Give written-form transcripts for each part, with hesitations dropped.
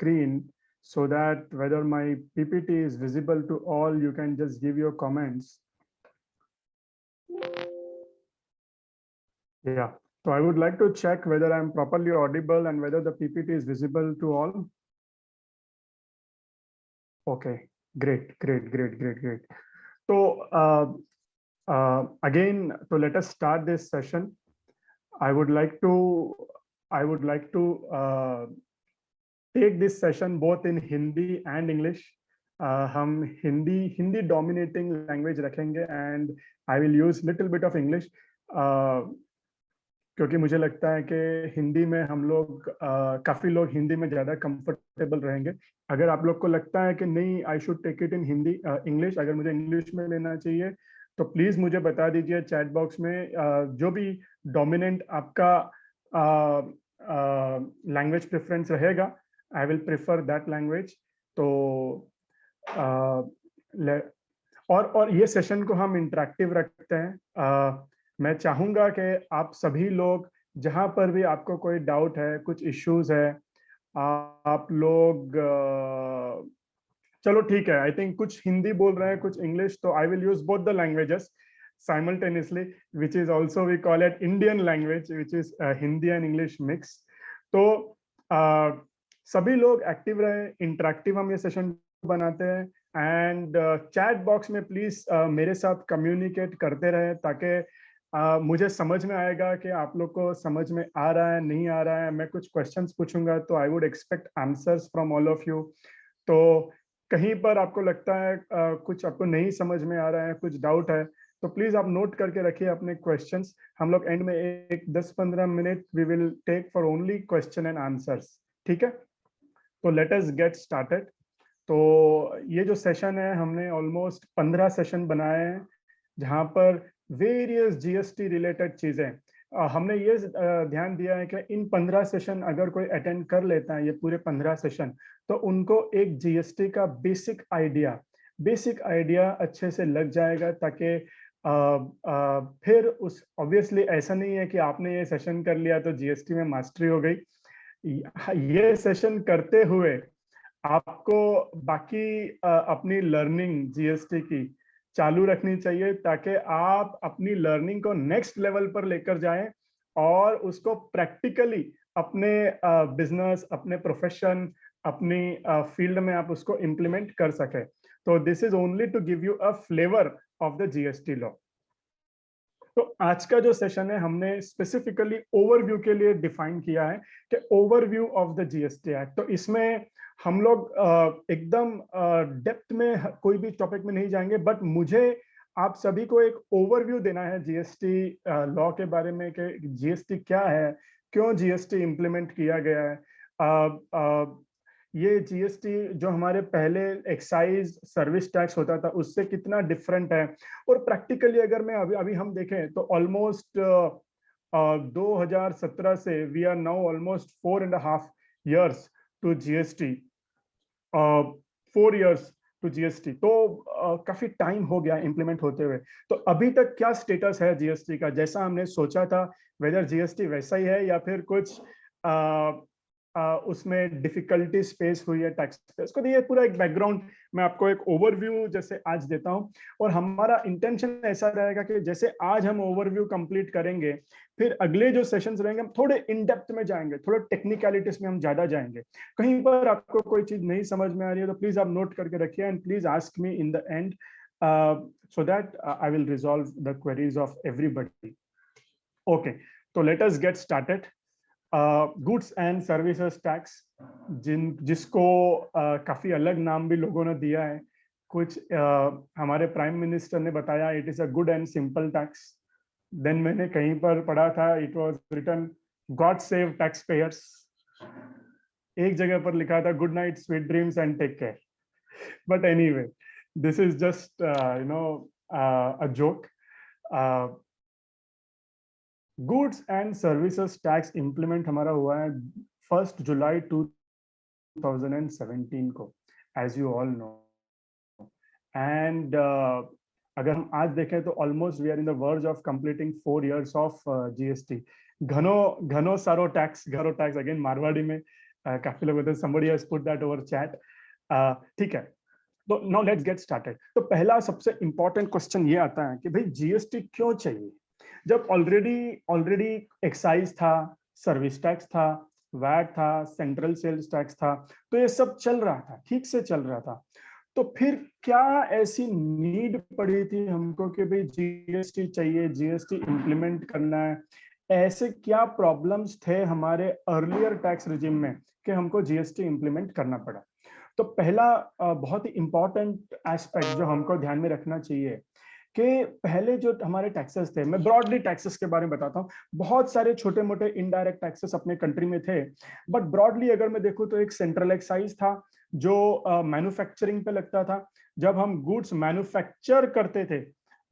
screen so that whether my PPT is visible to all, you can just give your comments. Yeah, so I would like to check whether I'm properly audible and whether the PPT is visible to all. Okay, great, great, great, great, great. So again, so let us start this session. I would like to take this session both in Hindi and English. हम Hindi dominating language रखेंगे and I will use little bit of English क्योंकि मुझे लगता है कि हिंदी में हम लोग काफी लोग हिंदी में ज्यादा कंफर्टेबल रहेंगे. अगर आप लोग को लगता है कि नहीं I should take it in Hindi English, अगर मुझे इंग्लिश में लेना चाहिए तो प्लीज मुझे बता दीजिए चैट बॉक्स में. जो भी डोमिनेंट आपका लैंग्वेज प्रेफरेंस रहेगा, I will prefer that language. तो और ये सेशन को हम इंटरेक्टिव रखते हैं. मैं चाहूंगा कि आप सभी लोग जहां पर भी आपको कोई डाउट है, कुछ इश्यूज है, आप लोग चलो ठीक है, आई थिंक कुछ हिंदी बोल रहे हैं, कुछ इंग्लिश, तो I will use both the languages simultaneously, which is also we call it Indian language, which is Hindi and English mix. तो सभी लोग एक्टिव रहे, इंटरेक्टिव हम ये सेशन बनाते हैं एंड चैट बॉक्स में प्लीज मेरे साथ कम्युनिकेट करते रहे ताकि मुझे समझ में आएगा कि आप लोग को समझ में आ रहा है नहीं आ रहा है. मैं कुछ क्वेश्चंस पूछूंगा तो I would expect answers from all of you. तो कहीं पर आपको लगता है कुछ आपको नहीं समझ में आ रहा है, कुछ डाउट है, तो प्लीज आप नोट करके रखिए अपने क्वेश्चंस. हम लोग एंड में एक 10-15 minute we will take for only question and answers. ठीक है, तो लेट अस गेट स्टार्टेड. तो ये जो सेशन है, हमने ऑलमोस्ट 15 सेशन बनाए हैं जहां पर वेरियस जीएसटी रिलेटेड चीजें. हमने ये ध्यान दिया है कि इन 15 सेशन अगर कोई अटेंड कर लेता है, ये पूरे 15 सेशन, तो उनको एक जीएसटी का बेसिक आइडिया अच्छे से लग जाएगा ताकि फिर उस ऑब्वियसली ऐसा नहीं है कि आपने ये सेशन कर लिया तो जीएसटी में मास्टरी हो गई. ये सेशन करते हुए आपको बाकी अपनी लर्निंग जीएसटी की चालू रखनी चाहिए ताकि आप अपनी लर्निंग को नेक्स्ट लेवल पर लेकर जाएं और उसको प्रैक्टिकली अपने बिजनेस, अपने प्रोफेशन, अपनी फील्ड में आप उसको इम्प्लीमेंट कर सके. तो this is only to give you a flavour of the GST law. तो आज का जो सेशन है हमने स्पेसिफिकली ओवरव्यू के लिए डिफाइन किया है कि overview of the GST act. तो इसमें हम लोग एकदम डेप्थ में कोई भी टॉपिक में नहीं जाएंगे, बट मुझे आप सभी को एक ओवरव्यू देना है जीएसटी लॉ के बारे में कि जीएसटी क्या है, क्यों जीएसटी इंप्लीमेंट किया गया है. ये जीएसटी जो हमारे पहले एक्साइज सर्विस टैक्स होता था उससे कितना डिफरेंट है. और प्रैक्टिकली अगर मैं अभी हम देखें तो ऑलमोस्ट 2017 से we are now almost 4.5 years to GST, 4 years to GST. तो काफी टाइम हो गया इंप्लीमेंट होते हुए. तो अभी तक क्या स्टेटस है जीएसटी का, जैसा हमने सोचा था, वेदर जीएसटी वैसा ही है या फिर कुछ उसमें डिफिकल्टी फेस हुई है टैक्स फेस को. ये पूरा एक बैकग्राउंड मैं आपको एक ओवरव्यू जैसे आज देता हूं. और हमारा इंटेंशन ऐसा रहेगा कि जैसे आज हम ओवरव्यू कंप्लीट करेंगे, फिर अगले जो सेशंस रहेंगे हम थोड़े इन डेप्थ में जाएंगे, थोड़े टेक्निकलिटीज में हम ज्यादा जाएंगे. कहीं पर आपको कोई चीज नहीं समझ में आ रही है तो प्लीज आप नोट करके रखिए and please ask me in the end so that I will resolve the queries of everybody. Okay, so let us get started. Goods and services tax, जिसको काफी अलग नाम भी लोगों ने दिया है. कुछ हमारे प्राइम मिनिस्टर ने बताया it is a good and simple tax. Then मैंने कहीं पर पढ़ा था it was written God save tax payers. एक जगह पर लिखा था good night, sweet dreams and take care. But anyway, this is just a joke. Goods and services tax implement हमारा हुआ है 1 जुलाई 2017 को, as you all know. And अगर हम आज देखें तो almost we are in the verge of completing 4 years of GST. घनो सारो टैक्स, घरो टैक्स, अगेन मारवाड़ी में काफी लोग होते हैं, somebody has put that over chat. ठीक है, तो नाउ लेट्स गेट स्टार्टेड। तो पहला सबसे इंपॉर्टेंट क्वेश्चन ये आता है कि भाई जीएसटी क्यों चाहिए, जब ऑलरेडी ऑलरेडी एक्साइज था, सर्विस टैक्स था, वैट था, सेंट्रल सेल्स टैक्स था, तो ये सब चल रहा था, ठीक से चल रहा था। तो फिर क्या ऐसी नीड पड़ी थी हमको कि भाई जीएसटी चाहिए, जीएसटी इंप्लीमेंट करना है? ऐसे क्या प्रॉब्लम्स थे हमारे अर्लियर टैक्स रिजिम में कि हमको जीएसटी इंप्लीमेंट करना पड़ा? तो पहला बहुत ही इंपॉर्टेंट एस्पेक्ट जो हमको ध्यान में रखना चाहिए कि पहले जो हमारे टैक्सेस थे, मैं ब्रॉडली टैक्सेस के बारे में बताता हूँ, बहुत सारे छोटे मोटे इनडायरेक्ट टैक्सेस अपने कंट्री में थे, बट ब्रॉडली अगर मैं देखूँ तो एक सेंट्रल एक्साइज था जो मैन्युफैक्चरिंग पे लगता था। जब हम गुड्स मैन्युफैक्चर करते थे,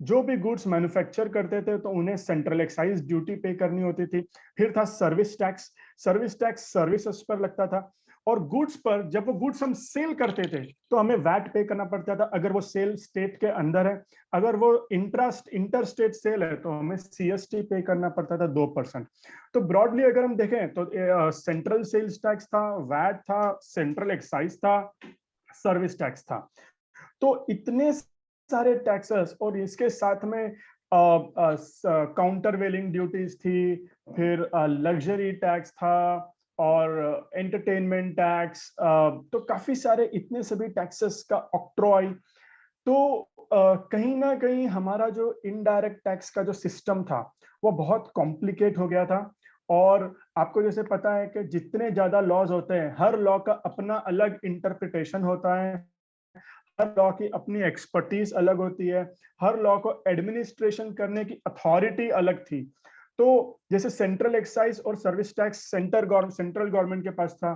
जो भी गुड्स मैन्युफैक्चर करते थे तो उन्हें सेंट्रल एक्साइज ड्यूटी पे करनी होती थी। फिर था service tax, service tax services पर लगता था। और गुड्स पर जब वो गुड्स हम सेल करते थे तो हमें वैट पे करना पड़ता था, अगर वो सेल स्टेट के अंदर है। अगर वो इंटर स्टेट सेल है तो हमें सीएसटी पे करना पड़ता था 2%। तो ब्रॉडली अगर हम देखें तो सेंट्रल सेल्स टैक्स था, वैट था, सेंट्रल एक्साइज था, सर्विस टैक्स था। तो इतने सारे टैक्सेस, और इसके साथ में काउंटर वेलिंग ड्यूटीज थी, फिर लग्जरी टैक्स था, और एंटरटेनमेंट टैक्स, तो काफी सारे इतने सभी टैक्सेस का ऑक्ट्रॉय। तो कहीं ना कहीं हमारा जो इनडायरेक्ट टैक्स का जो सिस्टम था वो बहुत कॉम्प्लिकेट हो गया था। और आपको जैसे पता है कि जितने ज्यादा लॉज होते हैं, हर लॉ का अपना अलग इंटरप्रिटेशन होता है, हर लॉ की अपनी एक्सपर्टीज अलग होती है, हर लॉ को एडमिनिस्ट्रेशन करने की अथॉरिटी अलग थी। तो जैसे सेंट्रल एक्साइज और सर्विस टैक्स सेंट्रल गवर्नमेंट के पास था,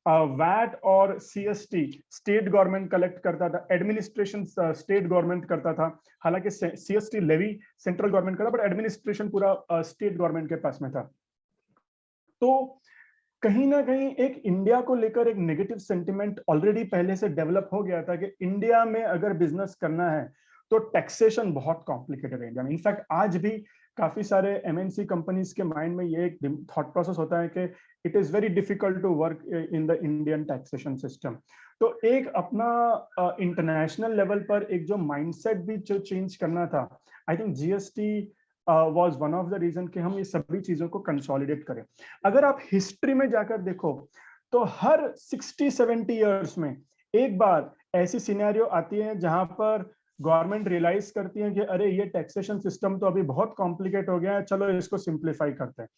वैट और सीएसटी स्टेट गवर्नमेंट कलेक्ट करता था, एडमिनिस्ट्रेशन स्टेट गवर्नमेंट करता था। हालांकि सीएसटी लेवी सेंट्रल गवर्नमेंट का था, बट एडमिनिस्ट्रेशन पूरा स्टेट गवर्नमेंट के पास में था। तो कहीं ना कहीं एक इंडिया को लेकर एक नेगेटिव सेंटिमेंट ऑलरेडी पहले से डेवलप हो गया था कि इंडिया में अगर बिजनेस करना है तो टैक्सेशन बहुत कॉम्प्लिकेटेड है इंडिया में। इनफैक्ट आज भी काफी सारे एमएनसी कंपनीज के माइंड में ये एक थॉट प्रोसेस होता है कि it is very difficult to work in the Indian taxation system. तो एक अपना इंटरनेशनल लेवल पर एक जो माइंडसेट भी जो चेंज करना था, I think GST was one of the reason कि हम ये सभी चीजों को कंसोलिडेट करें। अगर आप हिस्ट्री में जाकर देखो तो हर 60-70 इयर्स में एक बार ऐसी सिनेरियो आती है जहां पर गवर्नमेंट रियलाइज करती है कि अरे ये टैक्सेशन सिस्टम तो अभी बहुत कॉम्प्लिकेट हो गया है, चलो इसको सिंप्लीफाई करते हैं।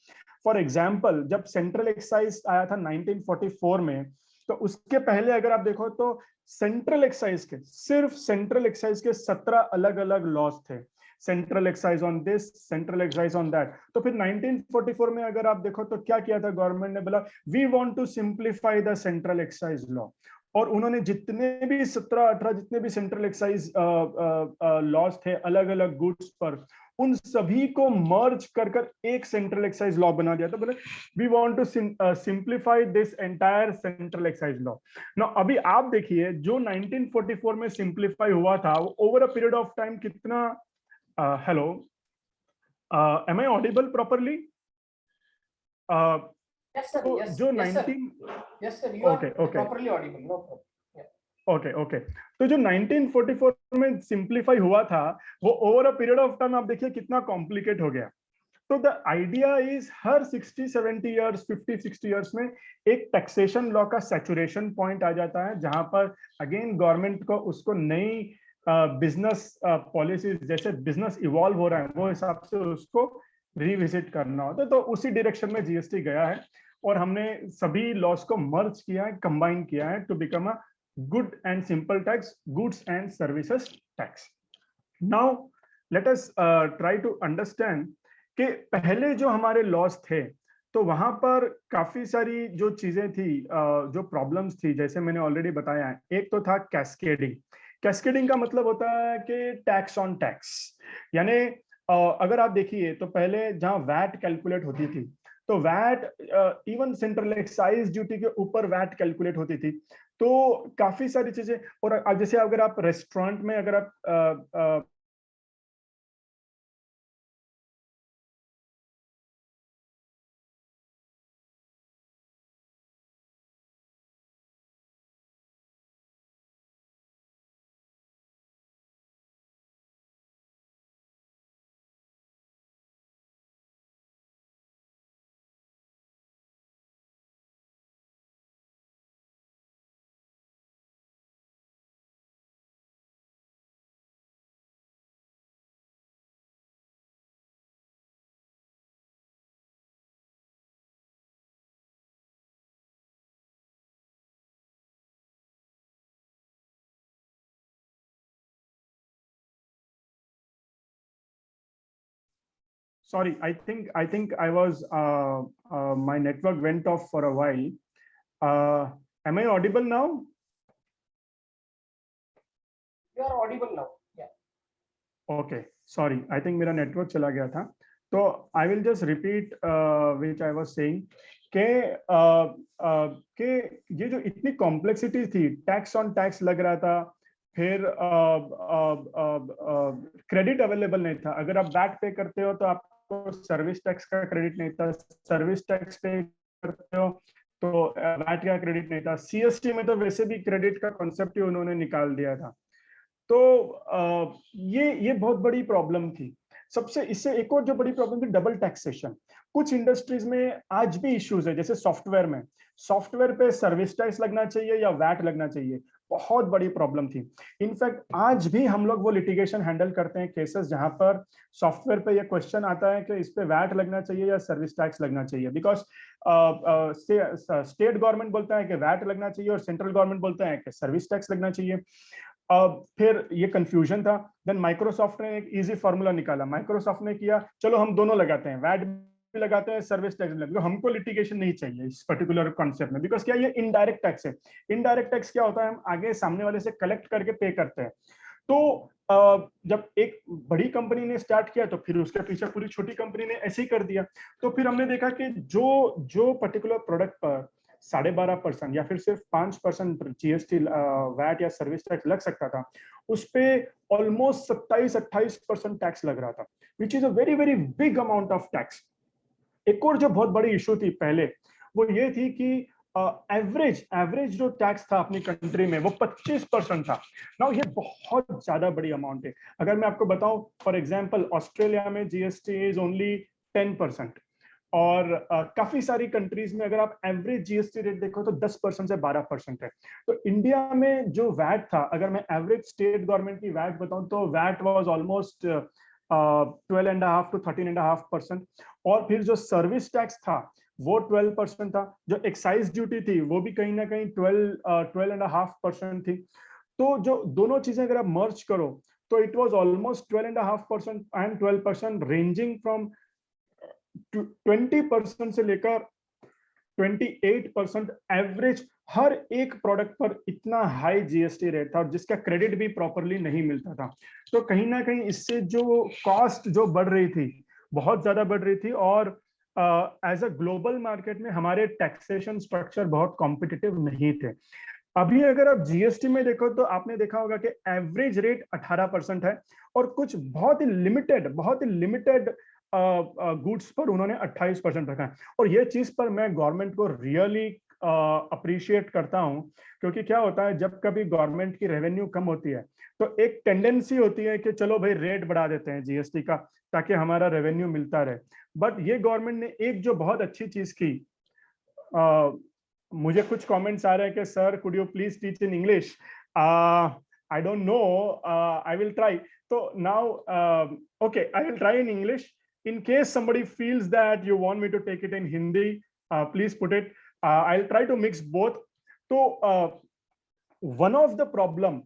फॉर एग्जाम्पल, जब सेंट्रल एक्साइज आया था 1944 में, तो उसके पहले अगर आप देखो तो सेंट्रल एक्साइज के, सिर्फ सेंट्रल एक्साइज के 17 अलग अलग लॉज थे। Central excise on this, central excise on that. तो फिर 1944 में अगर आप देखो तो क्या किया था गवर्नमेंट ने, बोला we want to simplify the central excise law. और उन्होंने जितने भी 17-18 जितने भी सेंट्रल एक्साइज लॉज थे अलग अलग गुड्स पर, उन सभी को मर्ज कर कर एक सेंट्रल एक्साइज लॉ बना दिया था। बोले we want to simplify this entire central excise law. ना अभी आप देखिए जो 1944 में सिंप्लीफाई हुआ था वो over a period of time कितना, hello, am I audible properly? Yes, sir. तो Yes, जो yes, sir. 19, Yes, sir. You okay are okay properly audible. No problem. Yeah. Okay okay, तो जो 1944 में सिंप्लीफाई हुआ था वो over a period of time आप देखिए कितना कॉम्प्लिकेट हो गया। तो the idea is her 60-70 years, 50-60 years में एक टैक्सेशन लॉ का सैचुरेशन पॉइंट आ जाता है जहां पर अगेन गवर्नमेंट को उसको नई बिजनेस पॉलिसीज, जैसे बिजनेस इवॉल्व हो रहा है वो हिसाब से उसको रिविजिट करना होता है। तो उसी डायरेक्शन में जीएसटी गया है और हमने सभी लॉस को मर्ज किया है, कंबाइन किया है to become a good and simple tax, goods and services tax. Now let us try to understand कि पहले जो हमारे लॉस थे तो वहां पर काफी सारी जो चीजें थी, जो प्रॉब्लम्स थी, जैसे मैंने ऑलरेडी बताया है। एक तो था कैस्केडिंग। कैस्केडिंग का मतलब होता है कि टैक्स ऑन टैक्स, यानी अगर आप देखिए तो पहले जहां वैट कैलकुलेट होती थी तो VAT even central excise duty के ऊपर वैट कैलकुलेट होती थी। तो काफी सारी चीजें, और जैसे अगर आप रेस्टोरेंट में अगर आप sorry, I think I was my network went off for a while. Am I audible now? You are audible now. Yeah. Okay, sorry, I think मेरा नेटवर्क चला गया था. तो I will just repeat which I was saying के ये जो इतनी complexity थी, टैक्स ऑन टैक्स लग रहा था, फिर क्रेडिट अवेलेबल नहीं था. अगर आप वैट पे करते हो तो आपको सर्विस टैक्स का क्रेडिट नहीं था, सर्विस टैक्स पे करते हो तो वैट का क्रेडिट नहीं था. सीएसटी में तो वैसे भी क्रेडिट का कॉन्सेप्ट ही उन्होंने निकाल दिया था. तो ये बहुत बड़ी प्रॉब्लम थी. सबसे इससे एक और जो बड़ी प्रॉब्लम थी, डबल टैक्सेशन. कुछ इंडस्ट्रीज में आज भी इश्यूज है, जैसे सॉफ्टवेयर पे सर्विस टैक्स लगना चाहिए या वैट लगना चाहिए, बहुत बड़ी प्रॉब्लम थी. इनफैक्ट आज भी हम लोग वो लिटिगेशन हैंडल करते हैं, केसेस जहां पर सॉफ्टवेयर पे ये क्वेश्चन आता है कि इस पे वैट लगना चाहिए या सर्विस टैक्स लगना चाहिए. बिकॉज स्टेट गवर्नमेंट बोलता है कि वैट लगना चाहिए और सेंट्रल गवर्नमेंट बोलता है कि सर्विस टैक्स लगना चाहिए. फिर ये कंफ्यूजन था. देन माइक्रोसॉफ्ट ने एक इजी फॉर्मूला निकाला. माइक्रोसॉफ्ट ने किया, चलो हम दोनों लगाते हैं, वैट भी लगाते हैं, सर्विस टैक्स भी लगाते हैं. हमको लिटिगेशन नहीं चाहिए इस पर्टिकुलर कॉन्सेप्ट में, बिकॉज क्या ये इनडायरेक्ट टैक्स है. इनडायरेक्ट टैक्स क्या होता है, हम आगे सामने वाले से कलेक्ट करके पे करते हैं. तो जब एक बड़ी कंपनी ने स्टार्ट किया तो फिर उसके पीछे पूरी छोटी कंपनी ने ऐसे ही कर दिया. तो फिर हमने देखा कि जो पर्टिकुलर प्रोडक्ट पर 12.5% या फिर सिर्फ 5% जीएसटी वैट या सर्विस टैक्स लग सकता था, उस पे ऑलमोस्ट 27-28% टैक्स लग रहा था, which is a very very big amount of tax. एक और जो बहुत बड़ी इशू थी पहले, वो ये थी कि एवरेज जो टैक्स था अपनी कंट्री में वो 25% था. नाउ ये बहुत ज्यादा बड़ी अमाउंट है. अगर मैं आपको बताऊं, फॉर एग्जांपल ऑस्ट्रेलिया में जीएसटी इज ओनली 10%. और काफी सारी कंट्रीज में अगर आप एवरेज जीएसटी रेट देखो तो 10% से 12% है. तो इंडिया में जो वैट था, अगर मैं एवरेज स्टेट गवर्नमेंट की वैट बताऊं तो वैट वाज ऑलमोस्ट 12.5 to 13.5%. और फिर जो सर्विस टैक्स था वो 12% था. जो एक्साइज ड्यूटी थी वो भी कहीं ना कहीं 12.5% थी. तो जो दोनों चीजें अगर आप मर्ज करो तो it was almost 12.5% and 12%, ranging from 20% से लेकर 28% एवरेज. हर एक प्रोडक्ट पर इतना हाई जीएसटी रेट था और जिसका क्रेडिट भी प्रॉपरली नहीं मिलता था. तो कहीं ना कहीं इससे जो कॉस्ट जो बढ़ रही थी, बहुत ज्यादा बढ़ रही थी. और एज अ ग्लोबल मार्केट में हमारे टैक्सेशन स्ट्रक्चर बहुत कॉम्पिटिटिव नहीं थे. अभी अगर आप जीएसटी में देखो तो आपने देखा होगा कि एवरेज रेट 18% है और कुछ बहुत ही लिमिटेड गुड्स पर उन्होंने 28% रखा है. और ये चीज पर मैं गवर्नमेंट को रियली अप्रिशिएट करता हूं, क्योंकि क्या होता है, जब कभी गवर्नमेंट की रेवेन्यू कम होती है तो एक टेंडेंसी होती है कि चलो भाई रेट बढ़ा देते हैं जीएसटी का ताकि हमारा रेवेन्यू मिलता रहे. बट ये गवर्नमेंट ने एक जो बहुत अच्छी चीज की, मुझे कुछ कमेंट्स आ रहे हैं कि sir could you please teach in English. I don't know, I will try. तो now okay, I will try in English. In case somebody feels that you want me to take it in Hindi, please put it. I'll try to mix both. So one of the problem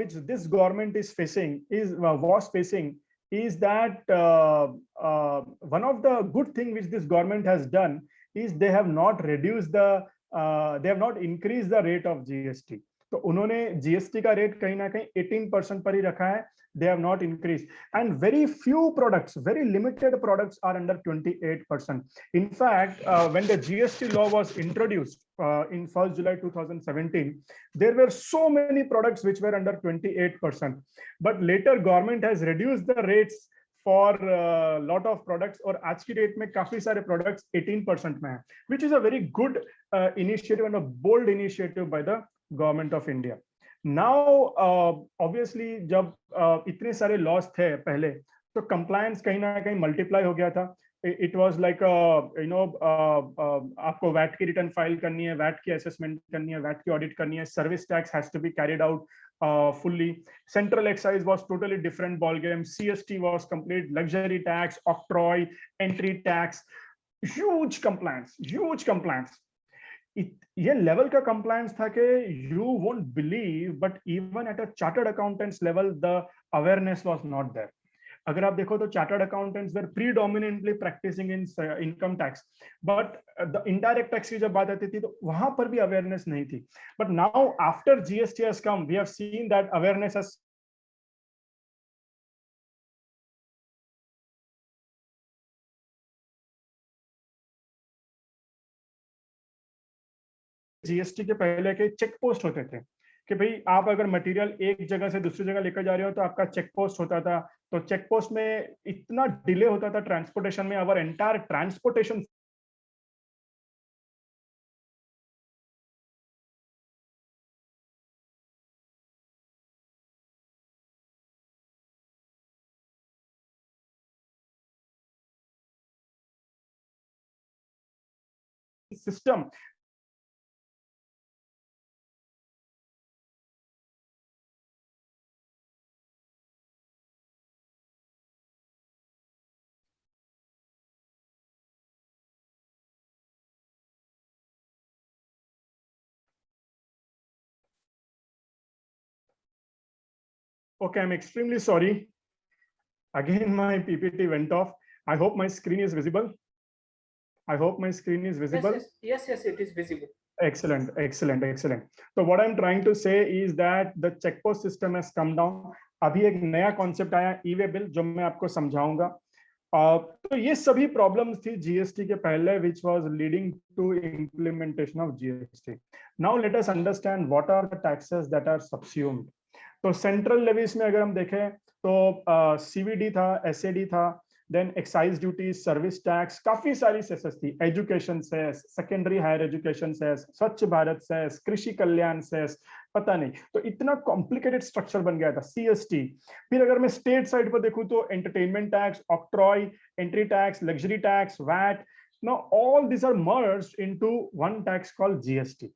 which this government is facing was facing is that one of the good thing which this government has done is they have not increased the rate of GST. तो उन्होंने GST का rate कहीं ना कहीं 18% पर ही रखा है. They have not increased, and very few products, very limited products are under 28%. In fact, when the GST law was introduced in 1st July 2017, there were so many products which were under 28%. But later government has reduced the rates for lot of products, और आज की date में काफी सारे products 18% में है, which is a very good initiative and a bold initiative by the government of India. Now obviously जब इतने सारे लॉस थे पहले, तो कंप्लायंस कहीं ना कहीं मल्टीप्लाई हो गया था. इट वाज लाइक आपको वैट की रिटर्न फाइल करनी है, वैट की असेसमेंट करनी है, वैट की ऑडिट करनी है, service tax has to be carried out fully. Central excise was totally different ball game. CST was complete luxury tax, octroi, entry tax, huge compliance. ये level का कंप्लायंस था कि you won't believe, but even at a chartered accountants level the awareness was not there. अगर आप देखो तो chartered accountants were predominantly practising in income tax, but the indirect tax की जब बात आती थी तो वहां पर भी अवेयरनेस नहीं थी. But now after GST has come, we have seen that awareness has GST के पहले के चेक पोस्ट होते थे कि भाई आप अगर मटेरियल एक जगह से दूसरी जगह लेकर जा रहे हो तो आपका चेक पोस्ट होता था. तो चेक पोस्ट में इतना डिले होता था ट्रांसपोर्टेशन में, अवर entire transportation system. Okay, I'm extremely sorry. Again, my PPT went off. I hope my screen is visible. I hope my screen is visible. Yes, it is visible. Excellent, excellent, excellent. So what I'm trying to say is that the check post system has come down. अभी एक नया concept आया e-way bill, जो मैं आपको समझाऊंगा. तो ये सभी प्रॉब्लम्स थी जीएसटी के पहले, which was leading to implementation of GST. Now let us understand what are the taxes that are subsumed. तो सेंट्रल लेवीज में अगर हम देखें तो सीवीडी था, एसएडी था, then excise duty, service tax, काफी सारी सेसेस थी. Education cess, secondary higher education cess, Swachh Bharat cess, कृषि कल्याण सेस, पता नहीं. तो इतना कॉम्प्लिकेटेड स्ट्रक्चर बन गया था. सीएसटी. फिर अगर मैं स्टेट साइड पर देखूं तो entertainment tax, octroi, entry tax, luxury tax, VAT. Now all these are merged into one tax called GST.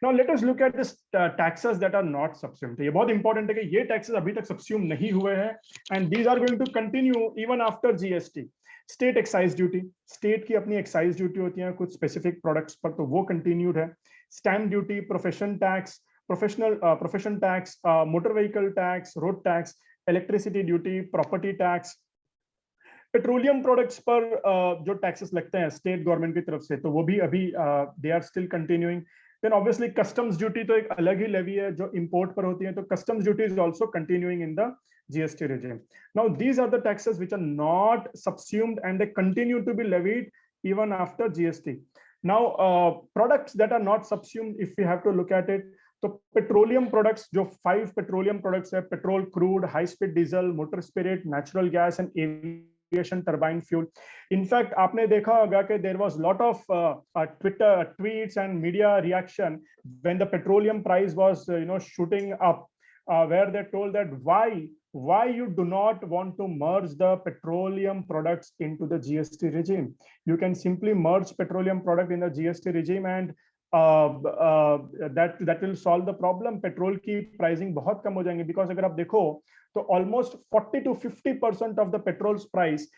Now let us look at this taxes that are not subsumed. ये बहुत important है कि ये taxes अभी तक सबस्यूम नहीं हुए हैं, and these are going to continue even after GST. State excise duty, state की अपनी एक्साइज ड्यूटी होती है कुछ स्पेसिफिक प्रोडक्ट्स पर, तो वो कंटिन्यूड है. Stamp duty, profession tax, profession tax, motor vehicle tax, road tax, electricity duty, property tax. Petroleum products पर जो टैक्सेस लगते हैं स्टेट गवर्नमेंट की तरफ से, तो वो भी अभी they are still continuing. Then obviously customs duty तो एक अलग ही लेवी है जो इंपोर्ट पर होती है, तो customs duty is also continuing in the GST regime. Now these are the taxes which are not subsumed and they continue to be levied even after GST. Now products that are not subsumed, if we have to look at it, तो petroleum products, जो 5 petroleum products है, petrol, crude, high speed diesel, motor spirit, natural gas and aviation turbine fuel. In fact आपने देखा होगा कि there was lot of Twitter tweets and media reaction when the petroleum price was shooting up, where they told that why you do not want to merge the petroleum products into the GST regime. You can simply merge petroleum product in the GST regime and that will solve the problem. Petrol की pricing बहुत कम हो जाएंगे, because अगर आप देखो तो almost 40 to 50% of the petrol's price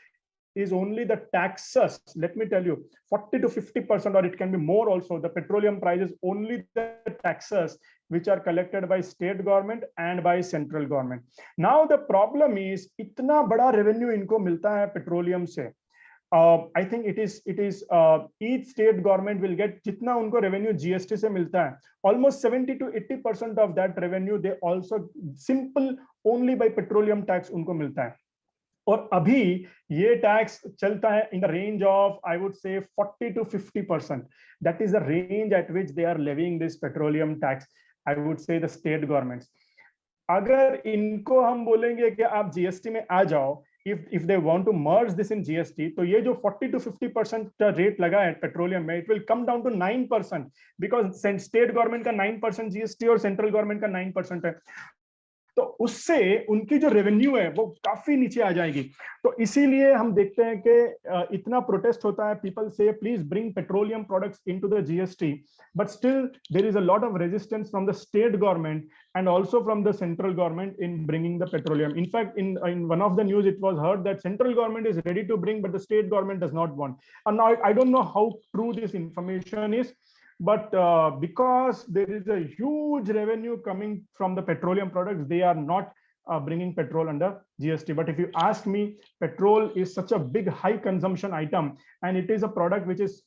is only the taxes. Let me tell you, 40 to 50%, or it can be more also, the petroleum price is only the taxes which are collected by state government and by central government. Now the problem is इतना बड़ा revenue इनको मिलता है petroleum से. I think it is each state government will get जितना उनको revenue GST से मिलता है, almost 70 to 80% of that revenue they also simple only by petroleum tax उनको मिलता है. और अभी ये टैक्स चलता है in the range of, I would say 40 to 50%. That is the range at which they are levying this petroleum tax, I would say the state governments. अगर इनको हम बोलेंगे कि आप जीएसटी में आ जाओ, if they want to merge this in GST, तो ये जो 40 to 50% का रेट लगा है पेट्रोलियम में, it will come down to 9%, because state government का 9% जीएसटी और सेंट्रल गवर्नमेंट का 9% है. तो उससे उनकी जो रेवेन्यू है वो काफी नीचे आ जाएगी. तो इसीलिए हम देखते हैं कि इतना प्रोटेस्ट होता है, people say please bring petroleum products into the GST, but still there is a lot of resistance from the state government and also from the central government in bringing the petroleum. In fact, in one of the news it was heard that central government is ready to bring, but the state government does not want. And now I don't know how true this information is, but because there is a huge revenue coming from the petroleum products, they are not bringing petrol under GST. But if you ask me, petrol is such a big high consumption item, and it is a product which is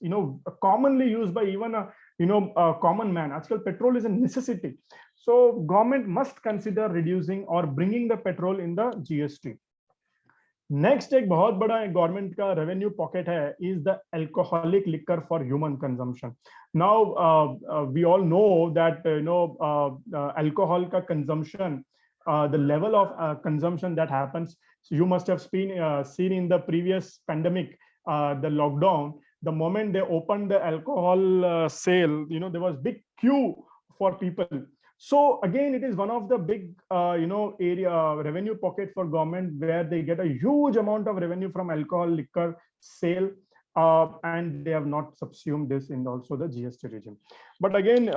commonly used by even a common man. Aajkal petrol is a necessity, so government must consider reducing or bringing the petrol in the GST. Next एक बहुत बड़ा government का revenue pocket है is the alcoholic liquor for human consumption. Now we all know that alcohol का consumption, the level of consumption that happens, so you must have seen in the previous pandemic, the lockdown, the moment they opened the alcohol sale, there was big queue for people. So again, it is one of the big area revenue pocket for government, where they get a huge amount of revenue from alcohol liquor sale, and they have not subsumed this in also the GST regime. But again,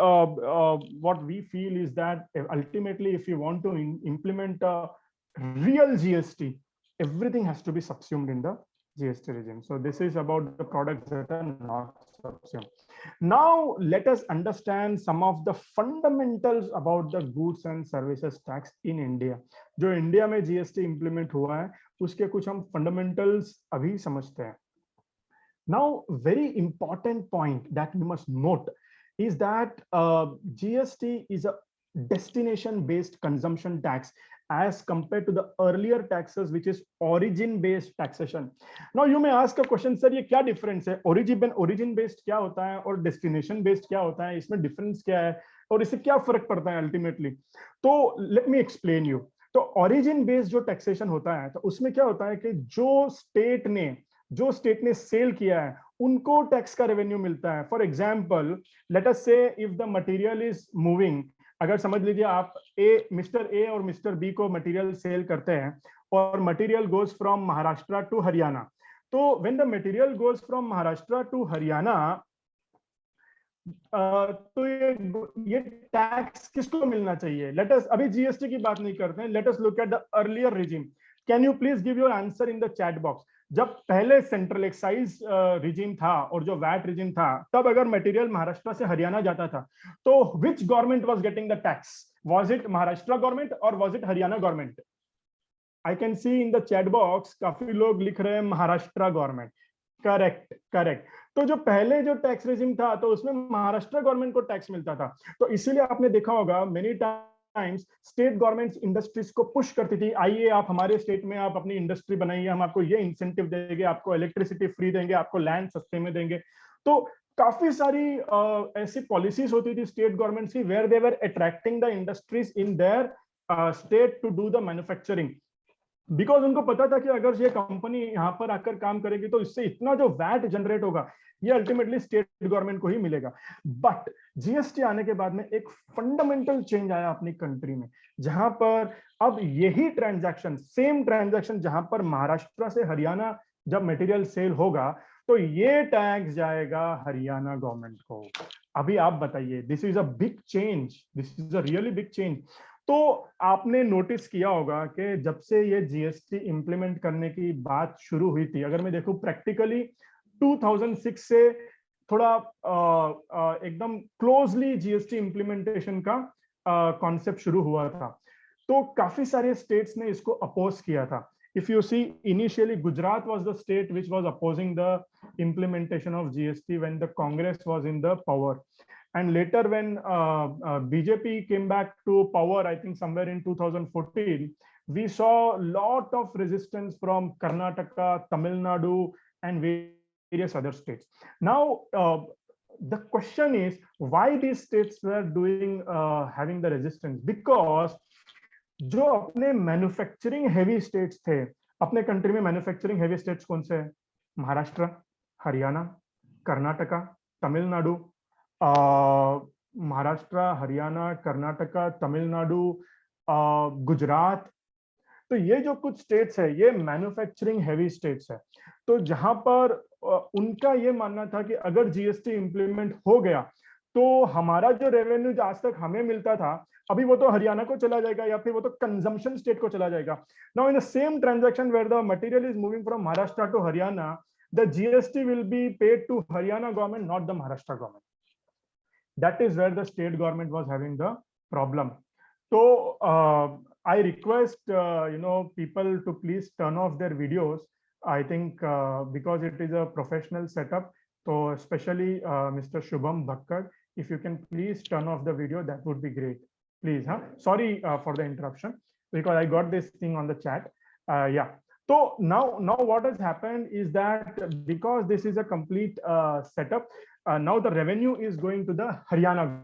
what we feel is that ultimately, if you want to implement a real GST, everything has to be subsumed in the GST regime. So this is about the products that are not subsumed. Now let us understand some of the fundamentals about the goods and services tax in India. जो India में GST implement हुआ है, उसके कुछ हम fundamentals अभी समझते हैं. Now, very important point that you must note is that GST is a destination-based consumption tax as compared to the earlier taxes, which is origin-based taxation. Now, you may ask a question, sir, ये क्या difference है? Origin-based क्या होता है और destination-based क्या होता है? इसमें difference क्या है और इससे क्या फर्क पड़ता है ultimately? तो let me explain you. तो origin-based जो taxation होता है, तो उसमें क्या होता है कि जो स्टेट ने सेल किया है उनको टैक्स का रेवेन्यू मिलता है. For example, let us say if the material is moving, अगर समझ लीजिए आप मिस्टर ए और मिस्टर बी को मटेरियल सेल करते हैं और material goes from Maharashtra to Haryana. तो when the material goes from Maharashtra to Haryana, तो ये टैक्स किसको मिलना चाहिए? लेट अस, अभी जीएसटी की बात नहीं करते हैं, let us look at the earlier regime. Can you please give your answer in the chat box. जब पहले सेंट्रल एक्साइज रिजीम था और जो वैट रिजीम था, तब अगर मटेरियल महाराष्ट्र से हरियाणा जाता था, तो which government was getting the tax? Was it Maharashtra government और was it Haryana government? I can see in the chat box काफी लोग लिख रहे हैं महाराष्ट्र गवर्नमेंट. करेक्ट. तो जो पहले जो टैक्स रेजिम था, तो उसमें महाराष्ट्र गवर्नमेंट को टैक्स मिलता था. तो इसीलिए आपने देखा होगा many times state governments industries को पुश करती थी, आइए आप हमारे स्टेट में आप अपनी इंडस्ट्री बनाइए, हम आपको ये इंसेंटिव देंगे, आपको इलेक्ट्रिसिटी फ्री देंगे, आपको लैंड सस्ते में देंगे. तो काफी सारी ऐसी पॉलिसीज होती थी स्टेट गवर्नमेंट्स की, where they were attracting the industries in their state to do the manufacturing, because उनको पता था कि अगर ये कंपनी यहाँ पर आकर काम करेगी तो इससे इतना जो वैट जनरेट होगा ये अल्टीमेटली स्टेट गवर्नमेंट को ही मिलेगा. बट जीएसटी आने के बाद में एक फंडामेंटल चेंज आया अपनी कंट्री में, जहां पर अब यही ट्रांजैक्शन, सेम ट्रांजैक्शन जहां पर महाराष्ट्र से हरियाणा जब मटेरियल सेल होगा, तो ये टैक्स जाएगा हरियाणा गवर्नमेंट को. अभी आप बताइए, this is a big change, this is a really big change. तो आपने नोटिस किया होगा कि जब से ये जीएसटी इंप्लीमेंट करने की बात शुरू हुई थी, अगर मैं देखूं प्रैक्टिकली 2006 से थोड़ा एकदम क्लोजली जीएसटी इंप्लीमेंटेशन का कॉन्सेप्ट शुरू हुआ था, तो काफी सारे स्टेट्स ने इसको अपोज किया था. If you see, initially Gujarat was the state which was opposing the implementation of GST when the Congress was in the power. And later when BJP came back to power, I think somewhere in 2014, we saw a lot of resistance from Karnataka, Tamil Nadu, and various other states. Now, the question is, why these states were having the resistance? Because जो अपने manufacturing heavy states थे, अपने country में manufacturing heavy states कौन से हैं? महाराष्ट्र, हरियाणा, कर्नाटका, तमिलनाडु. महाराष्ट्र, हरियाणा, कर्नाटका, तमिलनाडु, गुजरात. तो ये जो कुछ स्टेट्स है, ये मैन्युफैक्चरिंग हेवी स्टेट्स है. तो जहां पर उनका ये मानना था कि अगर जीएसटी इंप्लीमेंट हो गया तो हमारा जो रेवेन्यू आज तक हमें मिलता था, अभी वो तो हरियाणा को चला जाएगा या फिर वो तो कंजम्पशन स्टेट को चला जाएगा. Now in the same transaction where the material is moving from Maharashtra to Haryana, the GST will be paid to Haryana government, not the Maharashtra government. That is where the state government was having the problem. तो I request people to please turn off their videos. I think because it is a professional setup. So especially Mr. Shubham Bhakkar, if you can please turn off the video, that would be great. Please, huh? Sorry for the interruption because I got this thing on the chat. Yeah. So now what has happened is that because this is a complete setup, now the revenue is going to the Haryana.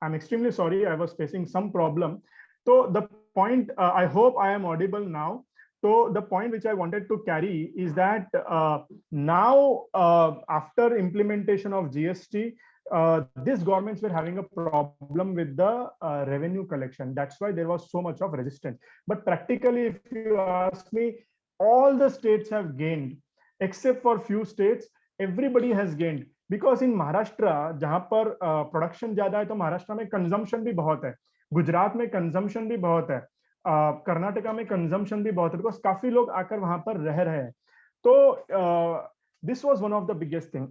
I'm extremely sorry. I was facing some problem. So the point, I hope I am audible now. So the point which I wanted to carry is that now after implementation of GST, these governments were having a problem with the revenue collection. That's why there was so much of resistance. But practically, if you ask me, all the states have gained, except for few states, everybody has gained. Because in Maharashtra जहां पर production ज्यादा है तो महाराष्ट्र में consumption भी बहुत है, गुजरात में कंजम्पशन भी बहुत है, कर्नाटका में कंजम्पशन भी बहुत है, बिकॉज काफी लोग आकर वहां पर रह रहे हैं. तो this was one of the biggest thing.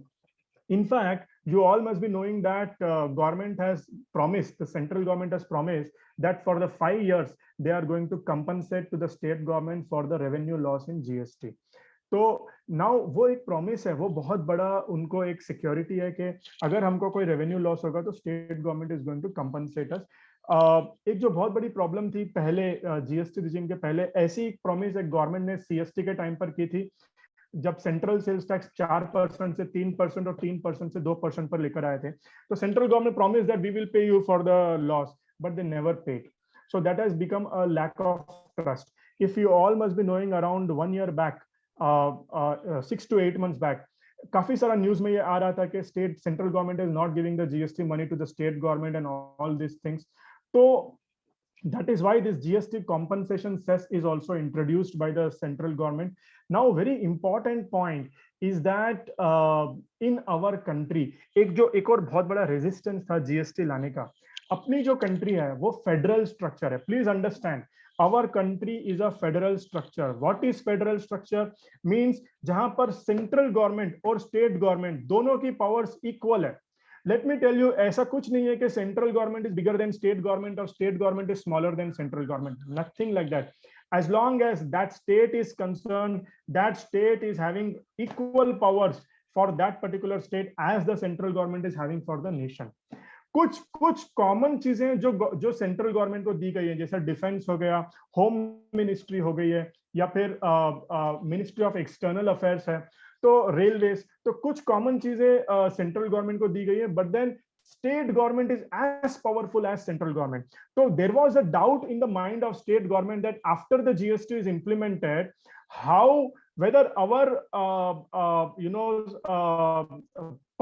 In fact, you all must be knowing that government has promised, the central government has promised that for the 5 years they are going to compensate to the state government for the revenue loss in GST. तो now वो एक promise है, वो बहुत बड़ा उनको एक security है कि अगर हमको कोई रेवेन्यू लॉस होगा तो state government is going to compensate us. एक जो बहुत बड़ी प्रॉब्लम थी पहले जीएसटी रिजीम के पहले, ऐसी एक प्रॉमिस एक गवर्नमेंट ने सीएसटी के टाइम पर की थी, जब सेंट्रल सेल्स टैक्स 4% से 3% और 3% से 2% पर लेकर आए थे. तो central government promise that we will pay you for the loss, but they never paid. So that has become a lack of trust. If you all must be knowing, around 1 year back, 6 to 8 months back, काफी सारा news में ये आ रहा था कि state central government is not giving the GST money to the state government and all this things. तो that is why this GST compensation cess is also introduced by the central government. Now very important point is that in our country एक और बहुत बड़ा resistance था GST लाने का. अपनी जो कंट्री है वो फेडरल स्ट्रक्चर है. Please understand, our country is a federal structure. What is federal structure? Means जहां पर सेंट्रल गवर्नमेंट और स्टेट गवर्नमेंट दोनों की पावर्स इक्वल है. लेट मी टेल यू, ऐसा कुछ नहीं है कि central government is bigger than state government और state government is smaller than central government. Nothing like that. as long as that state is concerned, that state is having equal powers for that particular state as the central government is having for the nation. कुछ कुछ common चीजें जो central government को दी गई है, जैसे defence हो गया, होम मिनिस्ट्री हो गई है, या फिर मिनिस्ट्री ऑफ एक्सटर्नल अफेयर्स है, तो रेलवेज, तो कुछ कॉमन चीजें सेंट्रल गवर्नमेंट को दी गई है. But then state government is as powerful as central government. So there was a doubt in the mind of state government that after the GST is implemented, how whether our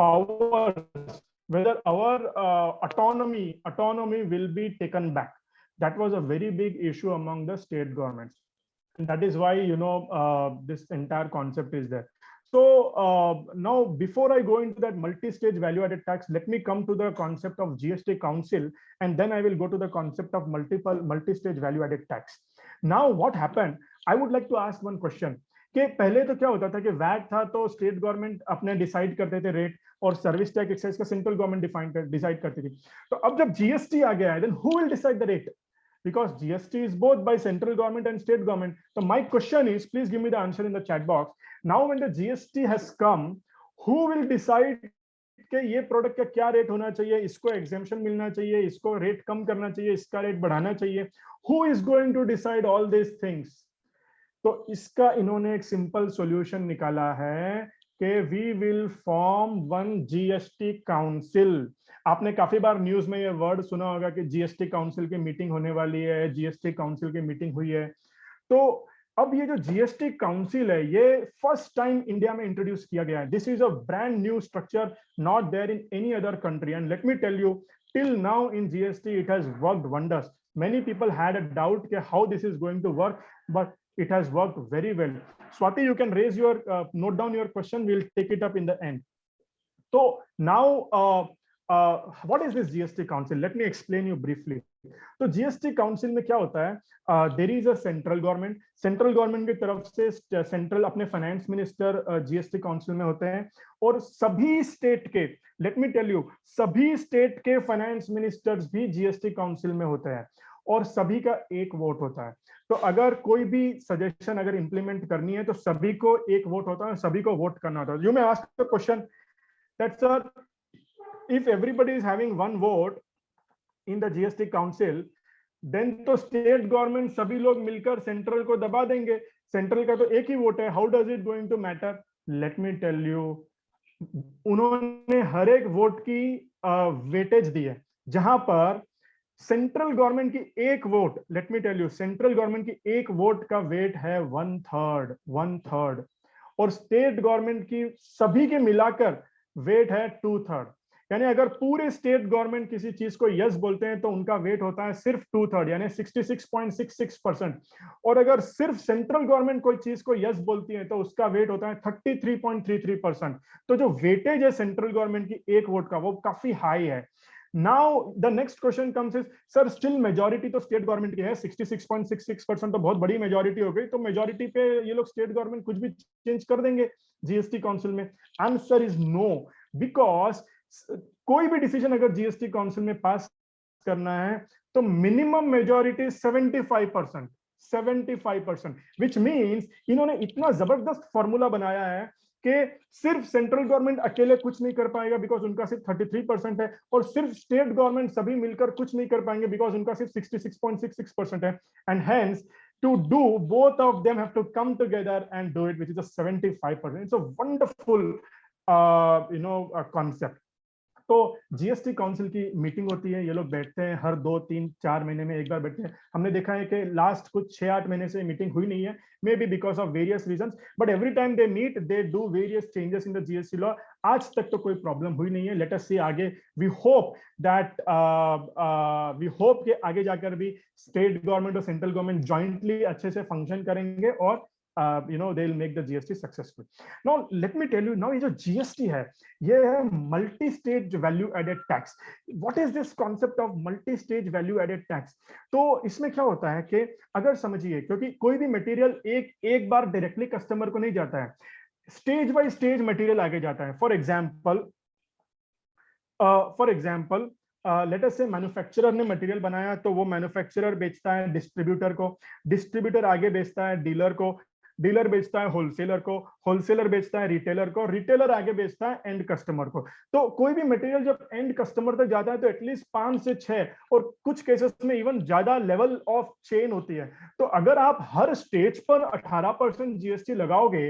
powers, whether our autonomy will be taken back. That was a very big issue among the state governments, and that is why this entire concept is there. So now, before I go into that multi-stage value-added tax, let me come to the concept of GST Council, and then I will go to the concept of multi-stage value-added tax. Now, what happened? I would like to ask one question. कि पहले तो क्या होता था कि VAT था तो state government अपने डिसाइड करते थे रेट, और सर्विस टैक्स एक्साइज का सेंट्रल गवर्नमेंट डिसाइड करती थी. तो अब जब जीएसटी आ गया है, then who will decide the rate? Because GST is both by central government and state government. So my question is, please give me the answer in the chat box. Now, when the GST has come, who will decide के ये product का क्या rate होना चाहिए, इसको exemption मिलना चाहिए, इसको रेट कम करना चाहिए, इसका रेट बढ़ाना चाहिए, who is going to decide all this things? तो इसका इन्होंने एक सिंपल सॉल्यूशन निकाला है कि we will form one GST council. आपने काफी बार न्यूज में ये वर्ड सुना होगा कि जीएसटी काउंसिल की मीटिंग होने वाली है, जीएसटी काउंसिल की मीटिंग हुई है। तो अब ये जो जीएसटी काउंसिल है, ये फर्स्ट टाइम इंडिया में इंट्रोड्यूस किया गया है। This is a brand new structure, not there in any other country, and let me tell you, till now in GST it has worked wonders. Many people had a doubt how this is going to work, but it has worked very well. Swati, you can raise your note down your question. We'll take it up in the end. So now, what is this GST Council? Let me explain you briefly. तो GST council में क्या होता है? There is a central government, central government की तरफ से central अपने finance minister GST council में होते हैं, और सभी स्टेट के, लेट मी टेल यू, सभी स्टेट के फाइनेंस मिनिस्टर्स भी जीएसटी काउंसिल में होते हैं, और सभी का एक वोट होता है। तो अगर कोई भी सजेशन अगर इंप्लीमेंट करनी है तो सभी को एक वोट होता है, सभी को वोट करना होता है। You may ask the question that sir, if everybody is having one vote in the GST council, then तो स्टेट गवर्नमेंट सभी लोग मिलकर सेंट्रल को दबा देंगे, सेंट्रल का तो एक ही वोट है, how does it going to matter? Let me tell you, उन्होंने हर एक वोट की वेटेज दी है, जहां पर सेंट्रल गवर्नमेंट की एक vote, let me tell you, central government की एक वोट का वेट है 1/3, और स्टेट गवर्नमेंट की सभी के मिलाकर वेट है 2/3। यानी अगर पूरे स्टेट गवर्नमेंट किसी चीज को यस बोलते हैं तो उनका वेट होता है सिर्फ 2/3, यानी 66.66%, और अगर सिर्फ सेंट्रल गवर्नमेंट कोई चीज को यस बोलती है तो उसका वेट होता है 33.33%। तो जो वेटेज है सेंट्रल गवर्नमेंट की एक वोट का, वो काफी हाई है। Now the next question comes is, sir still majority तो स्टेट गवर्नमेंट की है, 66.66%, तो बहुत बड़ी मेजॉरिटी हो गई, तो मेजॉरिटी पे ये लोग स्टेट गवर्नमेंट कुछ भी चेंज कर देंगे जीएसटी काउंसिल में? आंसर इज नो, बिकॉज कोई भी डिसीजन अगर जीएसटी काउंसिल में पास करना है तो मिनिमम मेजॉरिटी 75%, 75%, विच मीन्स इन्होंने इतना जबरदस्त फॉर्मूला बनाया है कि सिर्फ सेंट्रल गवर्नमेंट अकेले कुछ नहीं कर पाएगा बिकॉज उनका सिर्फ 33% है, और सिर्फ स्टेट गवर्नमेंट सभी मिलकर कुछ नहीं कर पाएंगे बिकॉज उनका सिर्फ 66.66% है, and hence to do, both of them have to come together and do it, which is a 75%. It's a wonderful concept. तो जीएसटी काउंसिल की मीटिंग होती है, ये लोग बैठते हैं हर 2, 3, 4 महीने में एक बार बैठते हैं। हमने देखा है कि लास्ट कुछ 6-8 महीने से मीटिंग हुई नहीं है, maybe because of various reasons, but every time they meet they do various changes in the GST law. आज तक तो कोई प्रॉब्लम हुई नहीं है। लेट अस सी आगे, वी होप कि आगे जाकर भी स्टेट गवर्नमेंट और सेंट्रल गवर्नमेंट जॉइंटली अच्छे से फंक्शन करेंगे और they'll make the GST successful. Now let me tell you, now ये जो GST है, ये है multi stage value added tax. What is this concept of multi stage value added tax? तो इसमें क्या होता है कि अगर समझिए, क्योंकि कोई भी मटेरियल एक बार डायरेक्टली कस्टमर को नहीं जाता है, स्टेज बाय स्टेज मटेरियल आगे जाता है। फॉर एग्जाम्पल लेट अस से मैन्युफैक्चरर ने मटेरियल बनाया, तो वो मैन्युफैक्चरर बेचता है डिस्ट्रीब्यूटर को, डिस्ट्रीब्यूटर आगे बेचता है डीलर को, डीलर बेचता है होलसेलर को, होलसेलर बेचता है रिटेलर को, रिटेलर आगे बेचता है एंड कस्टमर को। तो कोई भी मटेरियल जब एंड कस्टमर तक जाता है तो एटलीस्ट 5 से 6 और कुछ केसेस में इवन ज्यादा लेवल ऑफ चेन होती है। तो अगर आप हर स्टेज पर 18% जीएसटी लगाओगे,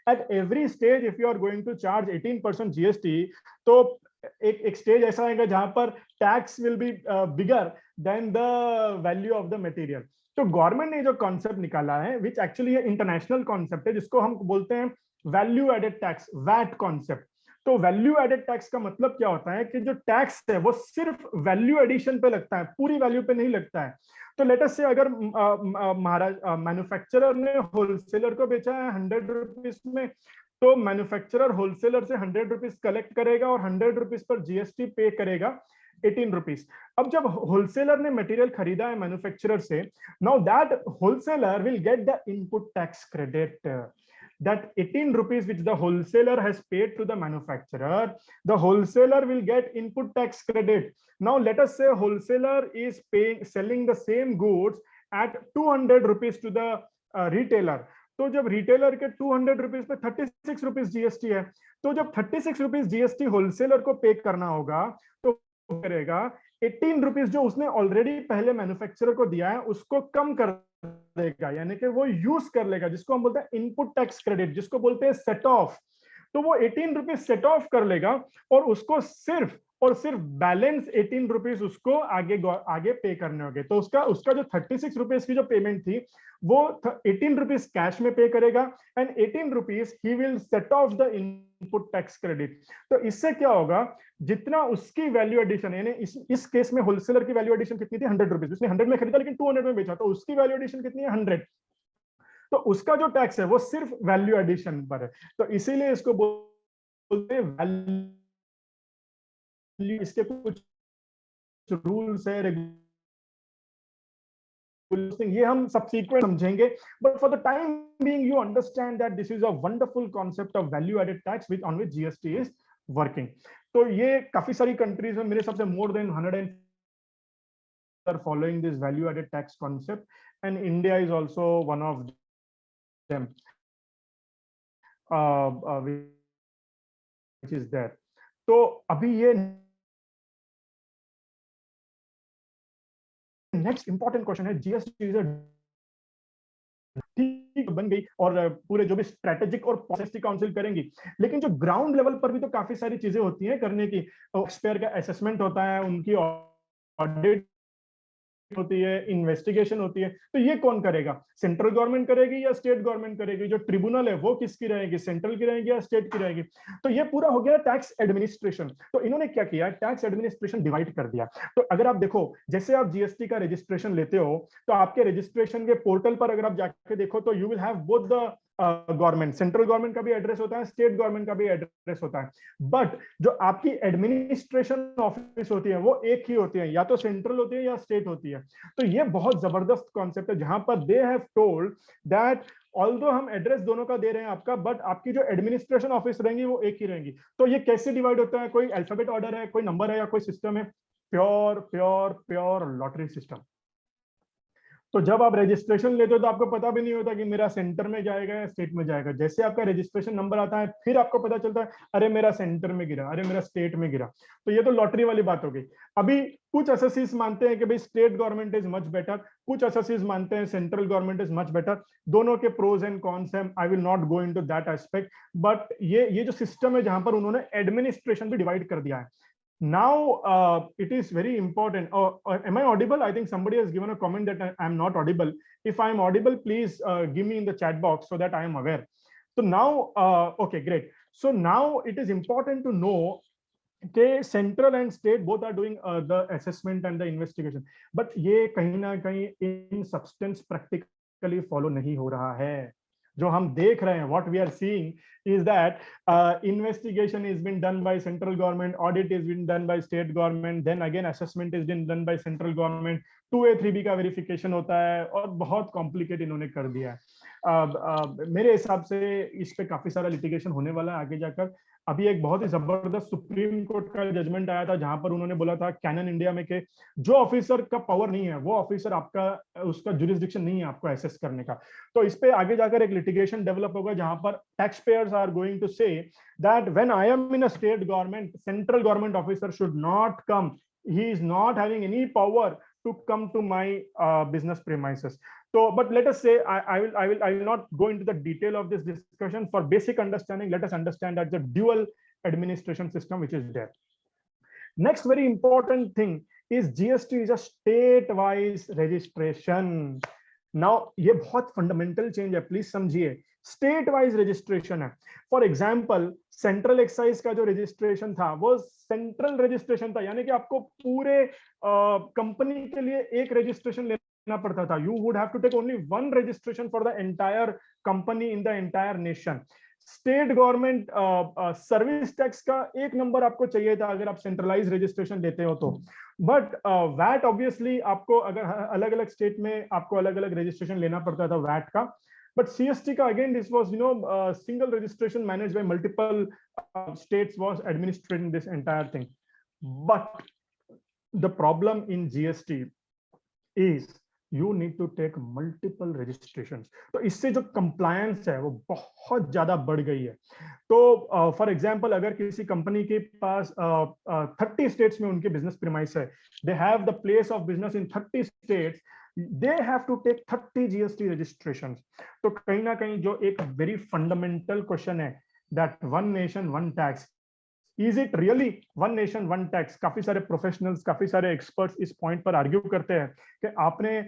at every stage if you are going to charge 18% GST, तो एक स्टेज ऐसा आएगा जहां पर tax will be bigger than the value of the material. तो गवर्नमेंट ने जो कॉन्सेप्ट निकाला है, विच एक्चुअली ये इंटरनेशनल कॉन्सेप्ट है, जिसको हम बोलते हैं value added tax, VAT concept. तो वैल्यू एडेड टैक्स का मतलब क्या होता है कि जो टैक्स है वो सिर्फ वैल्यू एडिशन पे लगता है, पूरी वैल्यू पे नहीं लगता है। तो लेट अस से अगर मैन्युफैक्चरर ने होलसेलर को बेचा है 100 रुपीज में, तो मैन्युफैक्चरर होलसेलर से 100 रुपीज कलेक्ट करेगा और 100 रुपीज पर जीएसटी पे करेगा 18 रुपीज। अब जब होलसेलर ने मटेरियल खरीदा है मैन्युफैक्चरर से, now that wholesaler will get the input tax credit, that 18 rupees which the wholesaler has paid to the manufacturer, the wholesaler will get input tax credit. Now let us say wholesaler is selling the same goods at 200 rupees to the retailer. तो जब retailer के 200 rupees पे 36 rupees GST है, तो जब 36 rupees GST wholesaler को पे करना होगा तो करेगा 18 रुपीज जो उसने ऑलरेडी पहले मैन्युफैक्चरर को दिया है उसको कम कर देगा, यानी कि वो यूज कर लेगा, जिसको हम बोलते हैं इनपुट टैक्स क्रेडिट, जिसको बोलते हैं सेट ऑफ। तो वो 18 रुपीज सेट ऑफ कर लेगा और उसको सिर्फ और सिर्फ बैलेंस 18 रुपीज उसको आगे पे करने होंगे। तो उसका उसका जो 36 रुपीज की जो पेमेंट थी वो 18 रुपीज कैश में पे करेगा and 18 rupees he will set of the input tax credit. तो इससे क्या होगा, जितना उसकी वैल्यू एडिशन, यानी इस केस में होलसेलर की वैल्यू एडिशन कितनी थी 100 रुपीज, उसने 100 में खरीदा लेकिन 200 में बेचा, तो उसकी वैल्यू एडिशन कितनी है 100। तो उसका जो टैक्स है वो सिर्फ वैल्यू एडिशन पर है। तो इसीलिए इसको बोलते हैं वैल्यू। इसके कुछ रूल्स है, ये हम सब्सिक्वेंट समझेंगे, but for the time being you understand that this is a wonderful concept of value added tax with on which GST is working. तो ये काफी सारी कंट्रीज में, मेरे हिसाब से more than 100 are following this value added tax concept, and India is also one of them, which is there. तो अभी ये नेक्स्ट इंपॉर्टेंट क्वेश्चन है, जीएसटी ठीक बन गई और पूरे जो भी स्ट्रेटेजिक और पॉलिसी काउंसिल करेंगी, लेकिन जो ग्राउंड लेवल पर भी तो काफी सारी चीजें होती हैं करने की। एक्सपेयर का असेसमेंट होता है, उनकी ऑडिट होती है, इन्वेस्टिगेशन होती है, तो ये कौन करेगा? सेंट्रल गवर्नमेंट करेगी या स्टेट गवर्नमेंट करेगी? जो ट्रिब्यूनल है वो किसकी रहेगी, सेंट्रल की रहेगी या स्टेट की रहेगी? तो ये पूरा हो गया टैक्स एडमिनिस्ट्रेशन। तो इन्होंने क्या किया, टैक्स एडमिनिस्ट्रेशन डिवाइड कर दिया। तो अगर आप देखो, जैसे आप जीएसटी का रजिस्ट्रेशन लेते हो, तो आपके रजिस्ट्रेशन के पोर्टल पर अगर आप जाके देखो तो you will have both the government, central government का भी एड्रेस होता है, स्टेट गवर्नमेंट का भी एड्रेस होता है, बट जो आपकी एडमिनिस्ट्रेशन ऑफिस होती है वो एक ही होती है, या तो सेंट्रल होती है या स्टेट होती है। तो ये बहुत जबरदस्त कॉन्सेप्ट है, जहां पर they have told that although हम एड्रेस दोनों का दे रहे हैं आपका, बट आपकी जो एडमिनिस्ट्रेशन ऑफिस रहेंगी वो एक ही रहेंगी। तो ये कैसे डिवाइड होता है? कोई अल्फाबेट ऑर्डर है, कोई नंबर है, या कोई सिस्टम है? Pure pure pure lottery system. तो जब आप रजिस्ट्रेशन लेते हो तो आपको पता भी नहीं होता कि मेरा सेंटर में जाएगा या स्टेट में जाएगा। जैसे आपका रजिस्ट्रेशन नंबर आता है फिर आपको पता चलता है, अरे मेरा सेंटर में गिरा, अरे मेरा स्टेट में गिरा। तो ये तो लॉटरी वाली बात हो गई। अभी कुछ एसएससीज मानते हैं कि भाई state government is much better, कुछ एसएससीज मानते हैं central government is much better. दोनों के प्रोज एंड कॉन्स हैं, आई will not go into that aspect, but ये जो सिस्टम है जहां पर उन्होंने एडमिनिस्ट्रेशन भी डिवाइड कर दिया है। Now it is very important. Am I audible? I think somebody has given a comment that I am not audible. If I am audible, please give me in the chat box so that I am aware. So now, okay, great. So now it is important to know कि central and state both are doing the assessment and the investigation, but ये कहीं ना कहीं इन substance practically follow नहीं हो रहा है। जो हम देख रहे हैं, what we are seeing is that investigation is been done by central government, audit is been done by state government, then again assessment is been done by central government, 2A 3B का verification होता है, और बहुत complicate इन्होंने कर दिया है। मेरे हिसाब से इस पे काफी सारा लिटिगेशन होने वाला है आगे जाकर। अभी एक बहुत ही जबरदस्त सुप्रीम कोर्ट का जजमेंट आया था जहां पर उन्होंने बोला था कैनन इंडिया में कि जो ऑफिसर का पावर नहीं है वो ऑफिसर आपका, उसका जुरिस्डिक्शन नहीं है आपको एसेस करने का। तो इस पे आगे जाकर एक लिटिगेशन डेवलप होगा जहां पर tax payers are going to say that when I am in a state government, central government officer should not come, he is not having any power to come to my business premises. So but let us say, I will not go into the detail of this discussion. For basic understanding, let us understand that the dual administration system which is there. Next very important thing is GST is a state wise registration. Now ये बहुत fundamental change है, please समझिए। State wise registration है। For example central excise का जो registration था वो central registration था, यानी कि आपको पूरे कंपनी के लिए एक रजिस्ट्रेशन लेना पड़ता था। You would have to take only one registration for the entire company in the entire nation. State government service tax का एक नंबर आपको चाहिए था अगर आप सेंट्रलाइज रजिस्ट्रेशन लेते हो तो, बट वैट ऑब्वियसली आपको अगर अलग अलग स्टेट में आपको अलग अलग रजिस्ट्रेशन लेना पड़ता था वैट का। But CST ka, again, this was, single registration managed by multiple states was administrating this entire thing. But the problem in GST is you need to take multiple registration. तो इससे जो compliance है वो बहुत ज्यादा बढ़ गई है। तो फॉर एग्जाम्पल अगर किसी कंपनी के पास 30 स्टेट्स में उनके बिजनेस प्रीमाइस है, they have the place of business in 30 states, they have to take 30 GST registration. तो कहीं ना कहीं जो एक वेरी फंडामेंटल क्वेश्चन है, that one nation one tax, is it really one nation one tax? काफी सारे प्रोफेशनल्स, काफी सारे एक्सपर्ट्स इस पॉइंट पर आर्ग्यू करते हैं कि आपने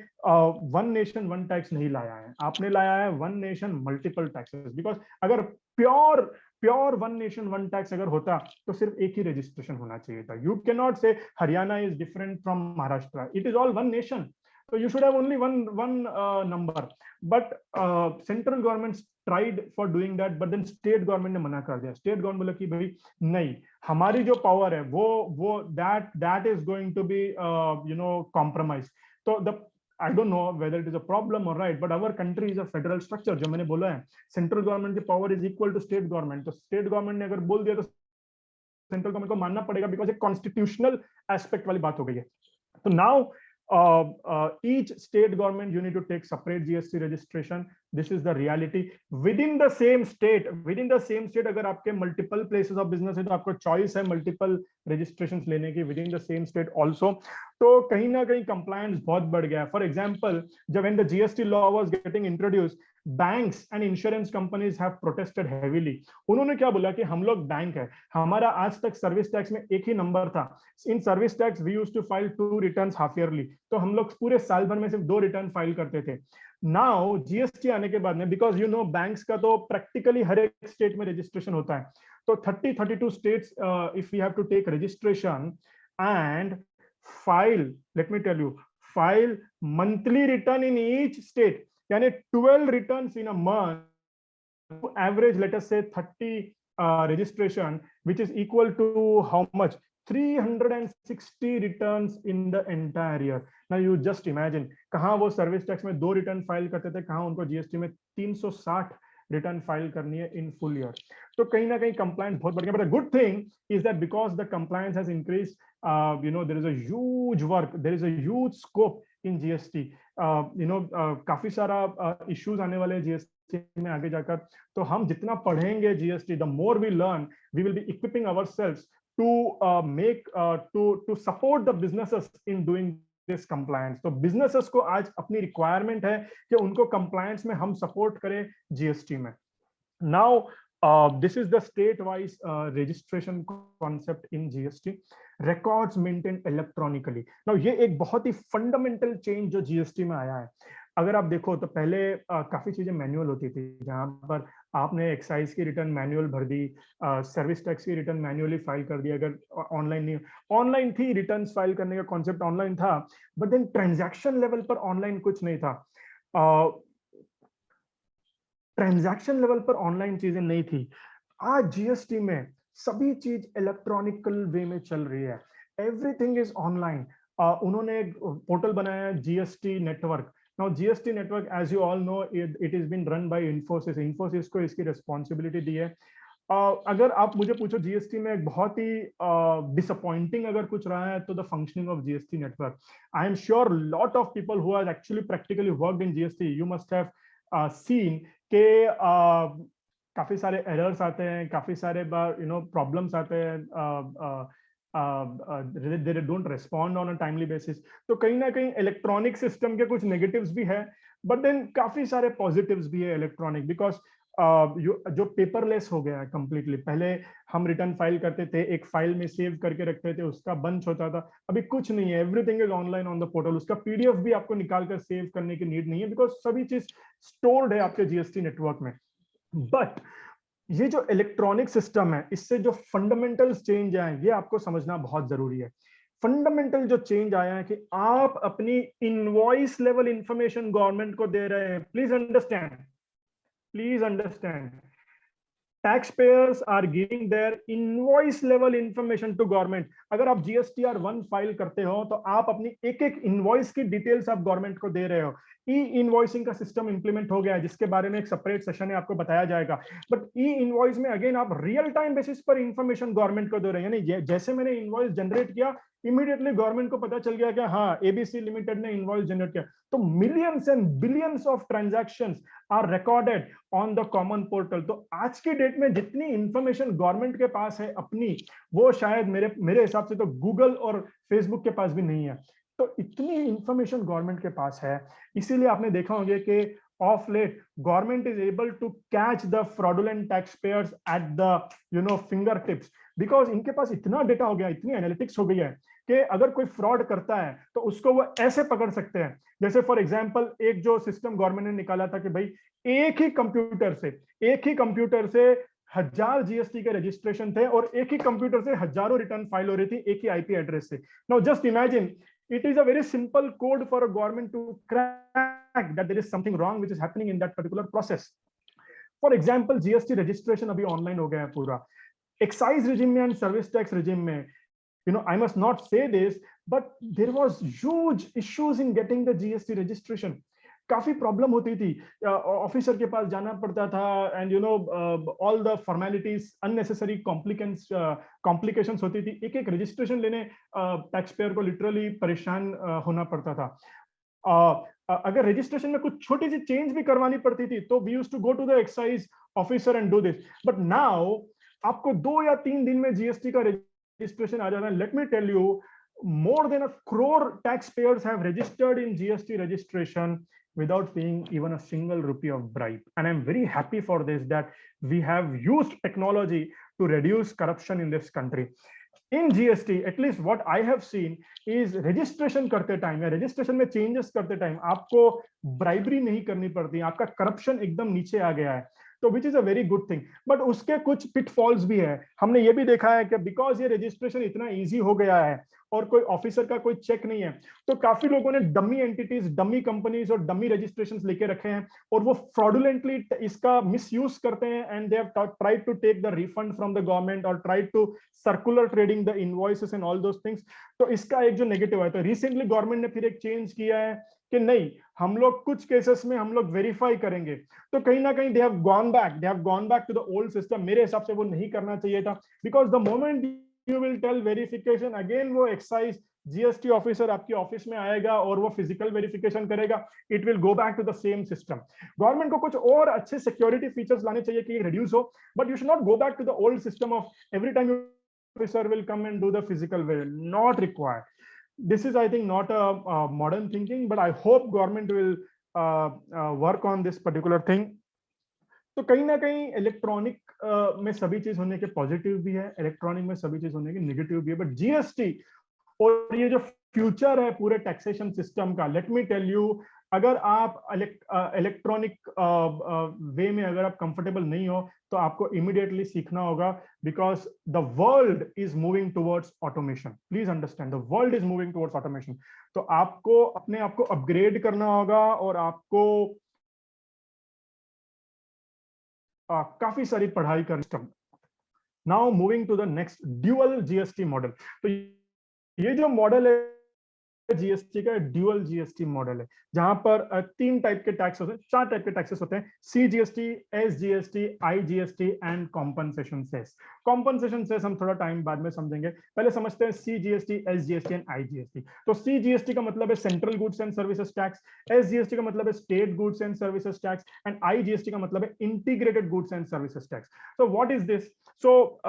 वन नेशन वन टैक्स नहीं लाया है, आपने लाया है one nation multiple taxes. Because अगर pure pure one nation one tax अगर होता तो सिर्फ एक ही रजिस्ट्रेशन होना चाहिए था। यू कैन नॉट से Haryana is different from Maharashtra, it is all one nation, so you should have only one number, but central government tried for doing that, but then state government ने मना कर दिया। state government बोला कि भाई नहीं, हमारी जो पावर है वो that is going to be compromised। तो the I don't know whether it is a problem or right, but our country is a federal structure। जो मैंने बोला है, सेंट्रल गवर्नमेंट की power is equal to state government. तो state government ने अगर बोल दिया तो सेंट्रल गवर्नमेंट को मानना पड़ेगा, बिकॉज एक कॉन्स्टिट्यूशनल एस्पेक्ट वाली बात हो गई है। तो now each state government you need to take separate GST registration। this is the reality within the same state। अगर आपके multiple places of business है तो आपको choice है multiple registrations लेने की within the same state also। तो कहीं ना कहीं compliance बहुत बढ़ गया है। For example, जब when the GST law was getting introduced, banks and insurance companies have protested heavily। उन्होंने क्या बोला कि हम लोग बैंक है, हमारा आज तक सर्विस टैक्स में एक ही नंबर था। In service tax we used to file 2 returns half yearly, तो हम लोग पूरे साल भर में सिर्फ 2 रिटर्न फाइल करते थे। नाउ जीएसटी आने के बाद में, बिकॉज बैंक्स का तो प्रैक्टिकली हर एक स्टेट में रजिस्ट्रेशन होता है, तो 32 states if you have to take registration and file, let me tell you, file monthly return in each state, यानी 12 returns in a month, average let us say 30 registration, which is equal to how much? 360 returns in the entire year। Now you just imagine, कहाँ वो service tax में 2 return file करते थे, कहाँ उनको GST में 360 return file करनी है इन फुल ईयर। तो कहीं ना कहीं कंप्लायंस बहुत बढ़ गया। But the good thing is that because the compliance has increase, there is a huge work, there is a huge scope in GST. काफी सारा इश्यूज आने वाले हैं जीएसटी में आगे जाकर। तो हम जितना पढ़ेंगे GST, the more we learn, we will be equipping ourselves to support the businesses in doing this compliance। तो businesses को आज अपनी requirement है कि उनको compliance में हम support करें जीएसटी में। Now this is the state-wise registration concept in GST। Records maintained electronically। Now ये एक बहुत ही fundamental change जो GST में आया है। अगर आप देखो तो पहले काफी चीजें मैनुअल होती थी, जहां पर आपने एक्साइज की रिटर्न मैनुअल भर दी, सर्विस टैक्स की रिटर्न मैनुअली फाइल कर दी। अगर ऑनलाइन नहीं, ऑनलाइन थी, रिटर्न फाइल करने का कॉन्सेप्ट ऑनलाइन था, बट देन ट्रांजैक्शन लेवल पर ऑनलाइन कुछ नहीं था। ट्रांजैक्शन लेवल पर ऑनलाइन चीजें नहीं थी। आज जीएसटी में सभी चीज इलेक्ट्रॉनिकल वे में चल रही है, एवरीथिंग इज ऑनलाइन। उन्होंने एक पोर्टल बनाया है, GST network. Now GST network, as you all know, it has been run by Infosys। Infosys को इसकी responsibility दी है। अगर आप मुझे पूछो जीएसटी में एक बहुत ही डिसअपॉइंटिंग अगर कुछ रहा है तो the functioning of GST network. I am sure lot of people who are actually practically worked in GST, you must have seen के काफी सारे एरर्स आते हैं, काफी सारे बार प्रॉब्लम्स आते हैं, they don't respond on a timely basis। तो कहीं ना कहीं इलेक्ट्रॉनिक सिस्टम के कुछ नेगेटिव्स भी है, बट देन काफी सारे पॉजिटिव्स भी है इलेक्ट्रॉनिक, बिकॉज जो पेपरलेस हो गया है कंप्लीटली। पहले हम रिटर्न फाइल करते थे, एक फाइल में सेव करके रखते थे, उसका बंच होता था, अभी कुछ नहीं है, everything is online on the portal. उसका पीडीएफ भी आपको निकाल कर सेव करने की नीड नहीं है, बिकॉज सभी चीज स्टोर्ड है आपके जीएसटी नेटवर्क में। बट ये जो इलेक्ट्रॉनिक सिस्टम है, इससे जो फंडामेंटल चेंज आए, ये आपको समझना बहुत जरूरी है। फंडामेंटल जो चेंज आया है कि आप अपनी इनवॉइस लेवल इंफॉर्मेशन गवर्नमेंट को दे रहे हैं। Please understand, please understand, taxpayers are giving their invoice level information to government। अगर आप GSTR 1 फाइल करते हो तो आप अपनी एक एक इनवॉइस की डिटेल्स आप गवर्नमेंट को दे रहे हो। ई इनवॉइसिंग का सिस्टम इंप्लीमेंट हो गया है, जिसके बारे में एक सेपरेट सेशन है, आपको बताया जाएगा। बट ई इनवॉइस में अगेन आप रियल टाइम बेसिस पर इंफॉर्मेशन गवर्नमेंट को दे रहे हैं, यानी जैसे मैंने इनवॉइस जनरेट किया इमीडिएटली गवर्नमेंट को पता चल गया कि हाँ एबीसी लिमिटेड ने इनवॉइस जनरेट किया। तो millions and billions of transactions are recorded on the common portal. तो आज की डेट में जितनी इंफॉर्मेशन गवर्नमेंट के पास है अपनी, वो शायद मेरे हिसाब से तो गूगल और फेसबुक के पास भी नहीं है। तो इतनी इंफॉर्मेशन गवर्नमेंट के पास है, इसीलिए आपने देखा होंगे कि of late government is able to catch the fraudulent tax payers at the finger tips, because इनके पास इतना डेटा हो गया, इतनी एनालिटिक्स हो गई है कि अगर कोई फ्रॉड करता है तो उसको वो ऐसे पकड़ सकते हैं। जैसे फॉर एग्जांपल एक जो सिस्टम गवर्नमेंट ने निकाला था कि भाई एक ही कंप्यूटर से 1000 जीएसटी के रजिस्ट्रेशन थे और एक ही कंप्यूटर से हजारों रिटर्न फाइल हो रही थी एक ही आईपी एड्रेस से। Now just imagine, it is a very simple code for a government to crack that there is something wrong which is happening in that particular process. For example, GST registration अभी online हो गया है पूरा। Excise regime में and service tax regime में, I must not say this, but there was huge issues in getting the GST registration. काफी problem होती थी, ऑफिसर के पास जाना पड़ता था, and all the formalities, unnecessary complications होती थी। एक एक रजिस्ट्रेशन लेने टैक्स पेयर को लिटरली परेशान होना पड़ता था। अगर रजिस्ट्रेशन में कुछ छोटी सी चेंज भी करवानी पड़ती थी तो we used to go to the excise officer and do this. But now आपको 2 या 3 दिन में जीएसटी का रजिस्ट्रेशन आ जाता है। Let me tell you, more than 1 crore taxpayers have registered in GST registration without paying even a single rupee of bribe. And I'm very happy for this, that we have used technology to reduce corruption in this country. In GST, at least what I have seen is registration करते time या registration में changes करते time आपको bribery नहीं करनी पड़ती, आपका corruption एकदम नीचे आ गया है, तो which is a very good thing. But उसके कुछ पिटफॉल्स भी है। हमने ये भी देखा है कि बिकॉज ये रजिस्ट्रेशन इतना इजी हो गया है और कोई ऑफिसर का कोई चेक नहीं है, तो काफी लोगों ने डमी एंटिटीज, डमी कंपनीज और डमी रजिस्ट्रेशंस लेके रखे हैं और वो फ्रॉडुलेंटली इसका मिसयूज करते हैं, and they have tried to take the refund from the government और tried to circular trading the invoices and all those things. तो इसका एक जो नेगेटिव है, तो रिसेंटली गवर्नमेंट ने फिर एक चेंज किया है कि नहीं, हम लोग कुछ केसेस में हम लोग वेरीफाई करेंगे। तो कहीं ना कहीं they have gone back to the old system. मेरे हिसाब से वो नहीं करना चाहिए था, because the moment you will tell verification, again वो एक्साइज जीएसटी ऑफिसर आपकी ऑफिस में आएगा और वो फिजिकल वेरिफिकेशन करेगा, it will go back to the same system. Government को कुछ और अच्छे सिक्योरिटी फीचर्स लाने चाहिए कि रिड्यूस हो, but you should not go back to the old system of every time officer will come and do the physical way, not required. This is, I think, not a modern thinking, but I hope government will work on this particular thing. तो कहीं ना कहीं electronic में सभी चीज होने के positive भी है, इलेक्ट्रॉनिक में सभी चीज होने के नेगेटिव भी है, बट जीएसटी और ये जो फ्यूचर है पूरे टैक्सेशन सिस्टम का, लेट मी टेल यू, अगर आप इलेक्ट्रॉनिक वे में अगर आप कंफर्टेबल नहीं हो तो आपको इमीडिएटली सीखना होगा, because the world is moving towards automation. Please understand, the world is moving towards automation. तो आपको अपने आप को अपग्रेड करना होगा और आपको काफी सारी पढ़ाई कर। Now moving to the next, dual GST model. तो ये जो मॉडल है जीएसटी का, ड्यूअल जीएसटी मॉडल है, जहां पर 3 टाइप के टैक्स होते हैं, 4 टाइप के टैक्सेस होते हैं, CGST, SGST, IGST and compensation cess. Compensation cess हम थोड़ा टाइम बाद में समझेंगे, पहले समझते हैं सीजीएसटी, एसजीएसटी एंड आईजीएसटी। तो सीजीएसटी का मतलब है central goods and services tax, SGST का मतलब है state goods and services tax, and IGST का मतलब है integrated goods and services tax. तो व्हाट इज दिस? सो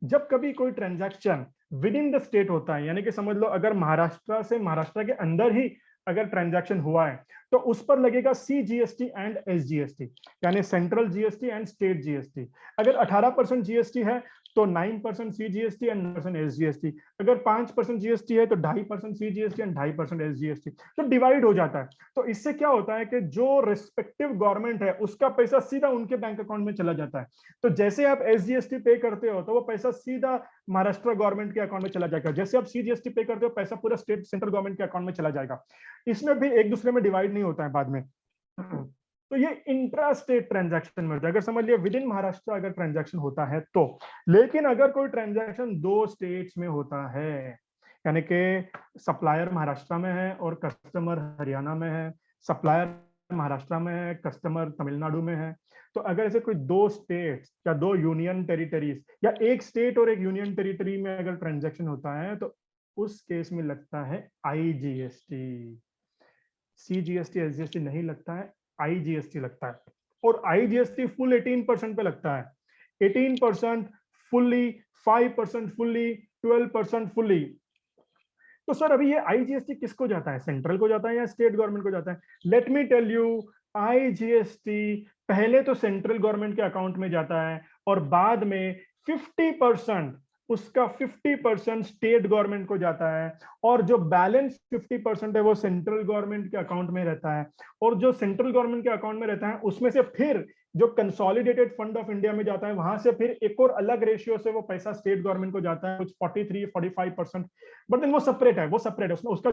जब कभी कोई transaction within the state होता है, यानी कि समझ लो अगर महाराष्ट्र से महाराष्ट्र के अंदर ही अगर ट्रांजैक्शन हुआ है तो उस पर लगेगा सीजीएसटी एंड एसजीएसटी, यानी central GST and state GST. अगर 18% जीएसटी है तो 9% सीजीएसटी एंड 9% एसजीएसटी। अगर 5% जीएसटी है तो 2.5% सीजीएसटी एंड 2.5% एसजीएसटी। तो डिवाइड हो जाता है। तो इससे क्या होता है कि जो रिस्पेक्टिव गवर्नमेंट है उसका पैसा सीधा उनके बैंक अकाउंट में चला जाता है। तो जैसे आप एसजीएसटी पे करते हो तो वो पैसा सीधा महाराष्ट्र गवर्नमेंट के अकाउंट में चला जाएगा, जैसे आप सीजीएसटी पे करते हो पैसा पूरा स्टेट सेंट्रल गवर्नमेंट के अकाउंट में चला जाएगा। इसमें भी एक दूसरे में डिवाइड नहीं होता है बाद में। तो ये इंट्रा स्टेट ट्रांजैक्शन में होता है, अगर समझ लिया विद इन महाराष्ट्र अगर ट्रांजैक्शन होता है तो। लेकिन अगर कोई ट्रांजैक्शन 2 स्टेट्स में होता है, यानी कि सप्लायर महाराष्ट्र में है और कस्टमर हरियाणा में है, सप्लायर महाराष्ट्र में है, कस्टमर तमिलनाडु में है, तो अगर ऐसे कोई 2 स्टेट्स या 2 यूनियन टेरिटरीज या एक स्टेट और एक यूनियन टेरिटरी में अगर ट्रांजैक्शन होता है तो उस केस में लगता है IGST। CGST SGST नहीं लगता है, IGST लगता है। और IGST फुल 18% पे लगता है, 18% फुल्ली, 5% फुल्ली, 12% फुल्ली। तो सर अभी ये IGST किसको जाता है, सेंट्रल को जाता है या स्टेट गवर्नमेंट को जाता है? Let me tell you, IGST पहले तो सेंट्रल गवर्नमेंट के अकाउंट में जाता है और बाद में 50%, उसका 50% स्टेट गवर्नमेंट को जाता है, और जो बैलेंस 50% है वो सेंट्रल गवर्नमेंट के अकाउंट में रहता है। और जो सेंट्रल गवर्नमेंट के अकाउंट में रहता है उसमें से फिर जो कंसोलिडेटेड फंड ऑफ इंडिया में जाता है, वहां से फिर एक और अलग रेशियो से वो पैसा स्टेट गवर्नमेंट को जाता है, कुछ 43-45%। बट देन वो सेपरेट है, वो सेपरेट है, उसमें उसका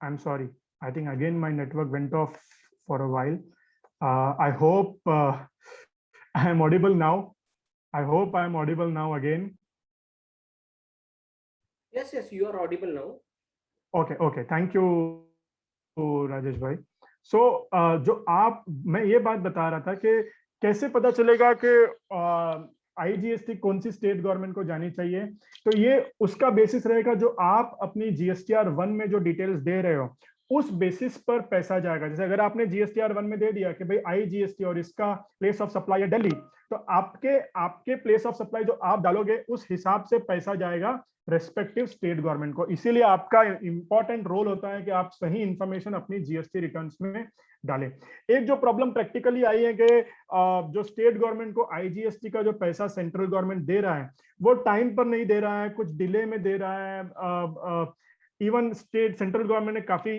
I'm sorry. I think again my network went off for a while. I hope I am audible now. I hope I am audible now again. Yes, yes, you are audible now. Okay, okay. Thank you, Rajesh भाई। सो जो आप, मैं ये बात बता रहा था कि कैसे पता चलेगा कि IGST कौन सी स्टेट गवर्नमेंट को जानी चाहिए। तो ये उसका बेसिस रहेगा जो आप अपनी GSTR 1 में जो डिटेल्स दे रहे हो, उस बेसिस पर पैसा जाएगा। जैसे अगर आपने GSTR 1 में दे दिया कि भाई IGST और इसका प्लेस ऑफ सप्लाई है दिल्ली, तो आपके प्लेस ऑफ सप्लाई जो आप डालोगे उस हिसाब से पैसा जाएगा रेस्पेक्टिव स्टेट गवर्नमेंट को। इसीलिए आपका इंपॉर्टेंट रोल होता है कि आप सही इंफॉर्मेशन अपनी GST रिटर्न्स में डालें। एक जो प्रॉब्लम प्रैक्टिकली आई है कि जो स्टेट गवर्नमेंट को IGST का जो पैसा सेंट्रल गवर्नमेंट दे रहा है वो टाइम पर नहीं दे रहा है, कुछ डिले में दे रहा है। इवन सेंट्रल गवर्नमेंट ने काफी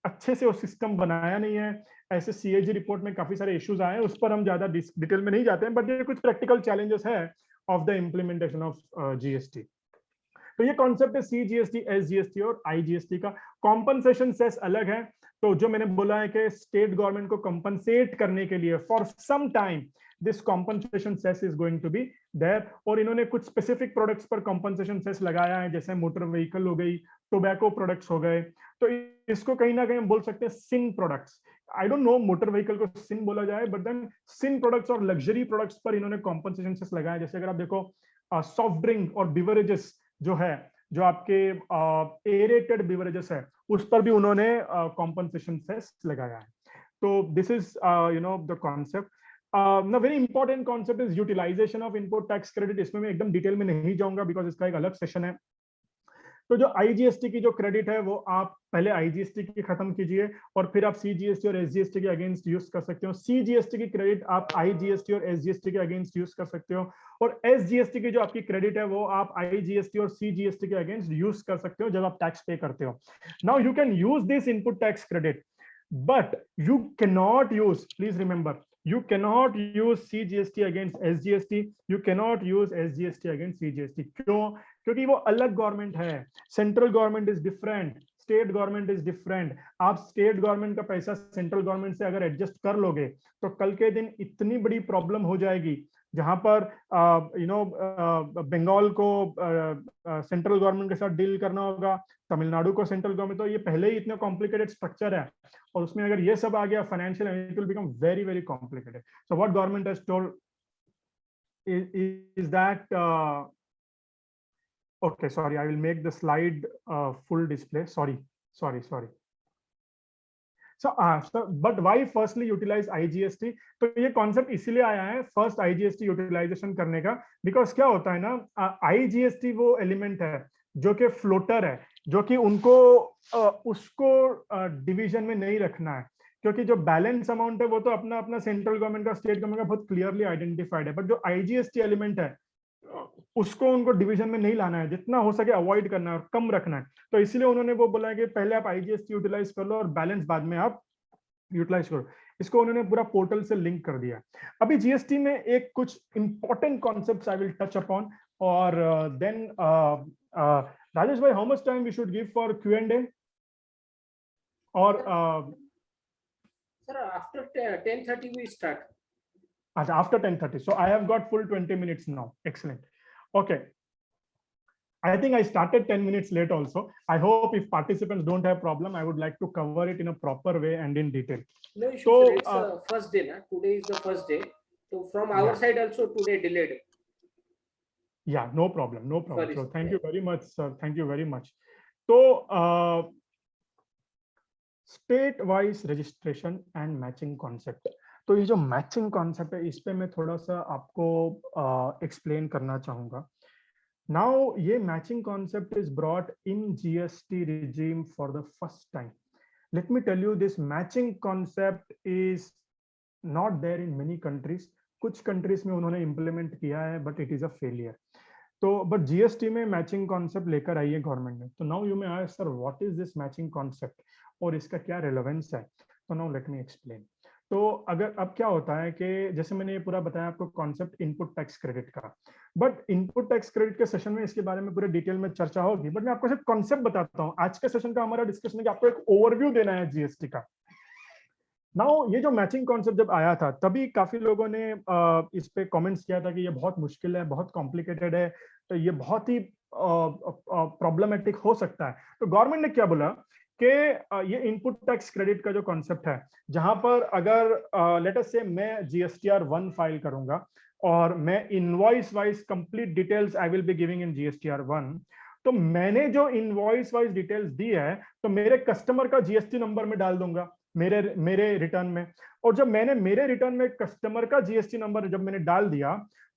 अच्छे से वो सिस्टम बनाया नहीं है। ऐसे CAG रिपोर्ट में काफी सारे इश्यूज आए हैं, उस पर हम ज्यादा डिटेल में नहीं जाते हैं, बट ये कुछ प्रैक्टिकल चैलेंजेस है of the implementation of GST। तो ये कॉन्सेप्ट है CGST, SGST और IGST का। कॉम्पनसेशन सेस अलग है। तो जो मैंने बोला है कि स्टेट गवर्नमेंट को कंपनसेट करने के लिए for some time this compensation cess is going to be there, और इन्होंने कुछ स्पेसिफिक प्रोडक्ट्स पर कॉम्पनसेशन सेस लगाया है, जैसे मोटर व्हीकल हो गई, टोबैको प्रोडक्ट्स हो गए। तो इसको कहीं ना कहीं हम बोल सकते हैं sin products. I don't know motor vehicle को सिन बोला जाए, बट देन सिन प्रोडक्ट्स और लग्जरी प्रोडक्ट्स पर इन्होंने कॉम्पनसेशन सेस लगाया। जैसे अगर आप देखो सॉफ्ट ड्रिंक और बिवरेजेस जो है, जो आपके एरेटेड बिवरेजेस है, उस पर भी उन्होंने कॉम्पनसेशन सेस लगाया है। तो दिस इज द कॉन्सेप्ट। ना very important concept is utilization of input tax credit. इसमें मैं एकदम डिटेल में नहीं जाऊंगा बिकॉज इसका एक अलग सेशन है। तो जो IGST की जो क्रेडिट है वो आप पहले IGST की खत्म कीजिए और फिर आप CGST और SGST के अगेंस्ट यूज कर सकते हो। CGST की क्रेडिट आप IGST और SGST के अगेंस्ट यूज कर सकते हो, और SGST की जो आपकी क्रेडिट है वो आप IGST और CGST के अगेंस्ट यूज कर सकते हो जब आप टैक्स पे करते हो। Now you can use this input tax credit, but you cannot use, please remember, you cannot use CGST against SGST, you cannot use SGST against CGST। क्यों? क्योंकि वो अलग गवर्नमेंट है। Central government is different, state government is different. आप state government का पैसा central government से अगर एडजस्ट कर लोगे तो कल के दिन इतनी बड़ी प्रॉब्लम हो जाएगी, जहां पर बंगाल को सेंट्रल गवर्नमेंट के साथ डील करना होगा, तमिलनाडु को सेंट्रल गवर्नमेंट, तो ये पहले ही इतना कॉम्प्लिकेटेड स्ट्रक्चर है, और उसमें अगर ये सब आ गया financial, it will become very very complicated. So what government has told is that okay, sorry, I will make the slide full display. Sorry. But why firstly utilize IGST? तो ये concept इसीलिए आया है फर्स्ट आईजीएसटी यूटिलाइजेशन करने का, because क्या होता है ना, आईजीएसटी वो एलिमेंट है जो कि फ्लोटर है, जो कि उनको उसको डिवीजन में नहीं रखना है, क्योंकि जो बैलेंस अमाउंट है वो तो अपना अपना सेंट्रल गवर्नमेंट का, स्टेट गवर्नमेंट का बहुत क्लियरली आइडेंटिफाइड है, बट जो आईजीएसटी एलिमेंट है उसको उनको डिवीजन में नहीं लाना है, जितना हो सके अवॉइड करना है और कम रखना है। तो इसलिए उन्होंने वो बोला है कि पहले आप आईजीएसटी यूटिलाइज कर लो और बैलेंस बाद में आप यूटिलाइज करो। इसको उन्होंने पूरा पोर्टल से लिंक कर दिया। अभी जीएसटी में एक कुछ important concepts I will touch upon, और देन राजेश भाई, how much time we should give for Q&A? और Sir, after 10:30 we start. after 10:30, so I have got full 20 minutes now. Excellent. Okay, I think I started 10 minutes late also. I hope if participants don't have problem, I would like to cover it in a proper way and in detail. No issue, So, sir. It's first day, na? Today is the first day. So from our side also today delayed. Yeah, no problem, no problem. Sorry, So sir. thank you very much, sir. Thank you very much. So state wise registration and matching concept. तो ये जो matching concept है, इस पे मैं थोड़ा सा आपको एक्सप्लेन करना चाहूंगा। नाउ ये matching concept is brought in GST regime for the first time. Let me tell you, this matching concept is not there in many countries. कुछ कंट्रीज में उन्होंने इंप्लीमेंट किया है, but it is a failure. तो but GST में matching concept लेकर आई है government ने। तो now you may ask, sir what is this matching concept और इसका क्या रिलेवेंस है? तो नाउ लेट मी एक्सप्लेन। तो अगर अब क्या होता है कि जैसे मैंने ये पूरा बताया आपको कॉन्सेप्ट इनपुट टैक्स क्रेडिट का, बट इनपुट टैक्स क्रेडिट के सेशन में इसके बारे में पूरे डिटेल में चर्चा होगी, बट मैं आपको सिर्फ कॉन्सेप्ट बताता हूँ। आज के सेशन का हमारा डिस्कशन है कि आपको एक ओवरव्यू देना है जीएसटी का। नाउ ये जो मैचिंग कॉन्सेप्ट जब आया था, तभी काफी लोगों ने इस पे कमेंट्स किया था कि ये बहुत मुश्किल है, बहुत कॉम्प्लिकेटेड है, तो ये बहुत ही प्रॉब्लमेटिक हो सकता है। तो गवर्नमेंट ने क्या बोला कि ये इनपुट टैक्स क्रेडिट का जो कॉन्सेप्ट है, जहां पर अगर लेट अस से मैं GSTR 1 फाइल करूंगा और मैं invoice wise complete details I will be giving in GSTR 1, तो मैंने जो इनवॉइस वाइज डिटेल्स दी है, तो मेरे कस्टमर का जीएसटी नंबर में डाल दूंगा मेरे रिटर्न में। और जब मैंने मेरे रिटर्न में कस्टमर का जीएसटी नंबर जब मैंने डाल दिया,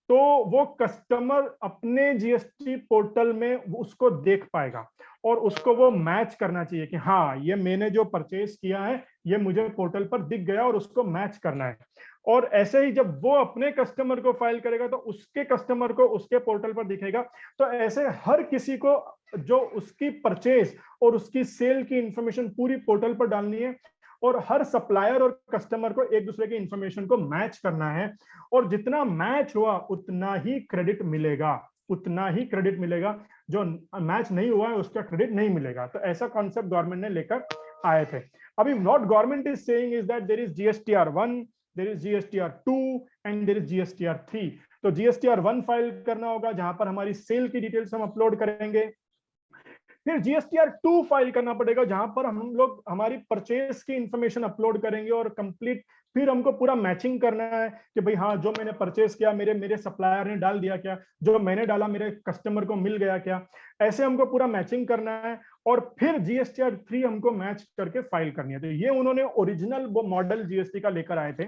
तो वो कस्टमर अपने जीएसटी पोर्टल में उसको देख पाएगा और उसको वो मैच करना चाहिए कि हाँ, ये मैंने जो परचेज किया है ये मुझे पोर्टल पर दिख गया और उसको मैच करना है। और ऐसे ही जब वो अपने कस्टमर को फाइल करेगा तो उसके कस्टमर को उसके पोर्टल पर दिखेगा। तो ऐसे हर किसी को जो उसकी परचेज और उसकी सेल की इंफॉर्मेशन पूरी पोर्टल पर डालनी है, और हर सप्लायर और कस्टमर को एक दूसरे की इंफॉर्मेशन को मैच करना है। और जितना मैच हुआ उतना ही क्रेडिट मिलेगा, उतना ही क्रेडिट मिलेगा। जो मैच नहीं हुआ है उसका क्रेडिट नहीं मिलेगा। तो ऐसा कॉन्सेप्ट गवर्नमेंट ने लेकर आए थे। अभी what government is saying is that there is GSTR 1, there is GSTR 2 and there is GSTR 3। तो GSTR 1 फाइल करना होगा, जहां पर हमारी सेल की डिटेल्स हम अपलोड करेंगे। फिर GSTR 2 फाइल करना पड़ेगा, जहां पर हम लोग हमारी परचेज की इंफॉर्मेशन अपलोड करेंगे और कंप्लीट फिर हमको पूरा मैचिंग करना है कि भाई हाँ, जो मैंने परचेज किया मेरे सप्लायर ने डाल दिया क्या, जो मैंने डाला मेरे कस्टमर को मिल गया क्या। ऐसे हमको पूरा मैचिंग करना है और फिर GSTR 3 हमको मैच करके फाइल करनी है। तो ये उन्होंने ओरिजिनल वो मॉडल जीएसटी का लेकर आए थे।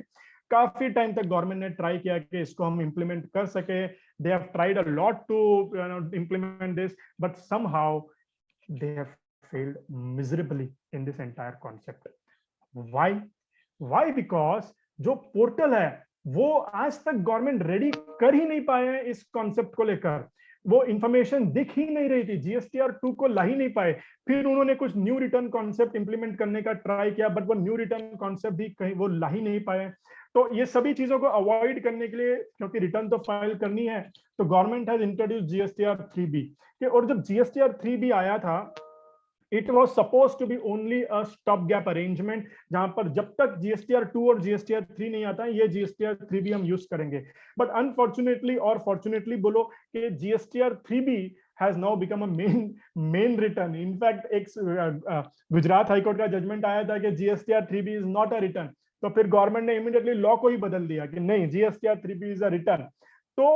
काफी टाइम तक गवर्नमेंट ने ट्राई किया कि इसको हम इंप्लीमेंट कर सके। They have tried a lot to implement this, but somehow they have failed miserably in this entire concept. Why? Because जो पोर्टल है वो आज तक गवर्नमेंट रेडी कर ही नहीं पाए हैं इस कॉन्सेप्ट को लेकर। वो इंफॉर्मेशन दिख ही नहीं रही थी, GSTR 2 को ला ही नहीं पाए। फिर उन्होंने कुछ न्यू रिटर्न कॉन्सेप्ट इंप्लीमेंट करने का ट्राई किया, बट वो न्यू रिटर्न कॉन्सेप्ट भी कहीं वो ला ही नहीं पाए। तो ये सभी चीजों को अवॉइड करने के लिए, क्योंकि रिटर्न तो फाइल करनी है, तो government has introduce GSTR 3B। और जब GSTR 3B आया था, it was suppose to be only a stop gap arrangement, जहां पर जब तक GSTR 2 और GSTR 3 नहीं आता है, ये GSTR 3B हम यूज करेंगे। बट अनफॉर्चुनेटली और फॉर्चुनेटली बोलो कि GSTR 3B has now become a main return. In fact, एक गुजरात हाईकोर्ट का जजमेंट आया था कि GSTR 3B is not a return। तो फिर गवर्नमेंट ने इमीडिएटली लॉ को ही बदल दिया कि नहीं, GSTR 3B is a return। तो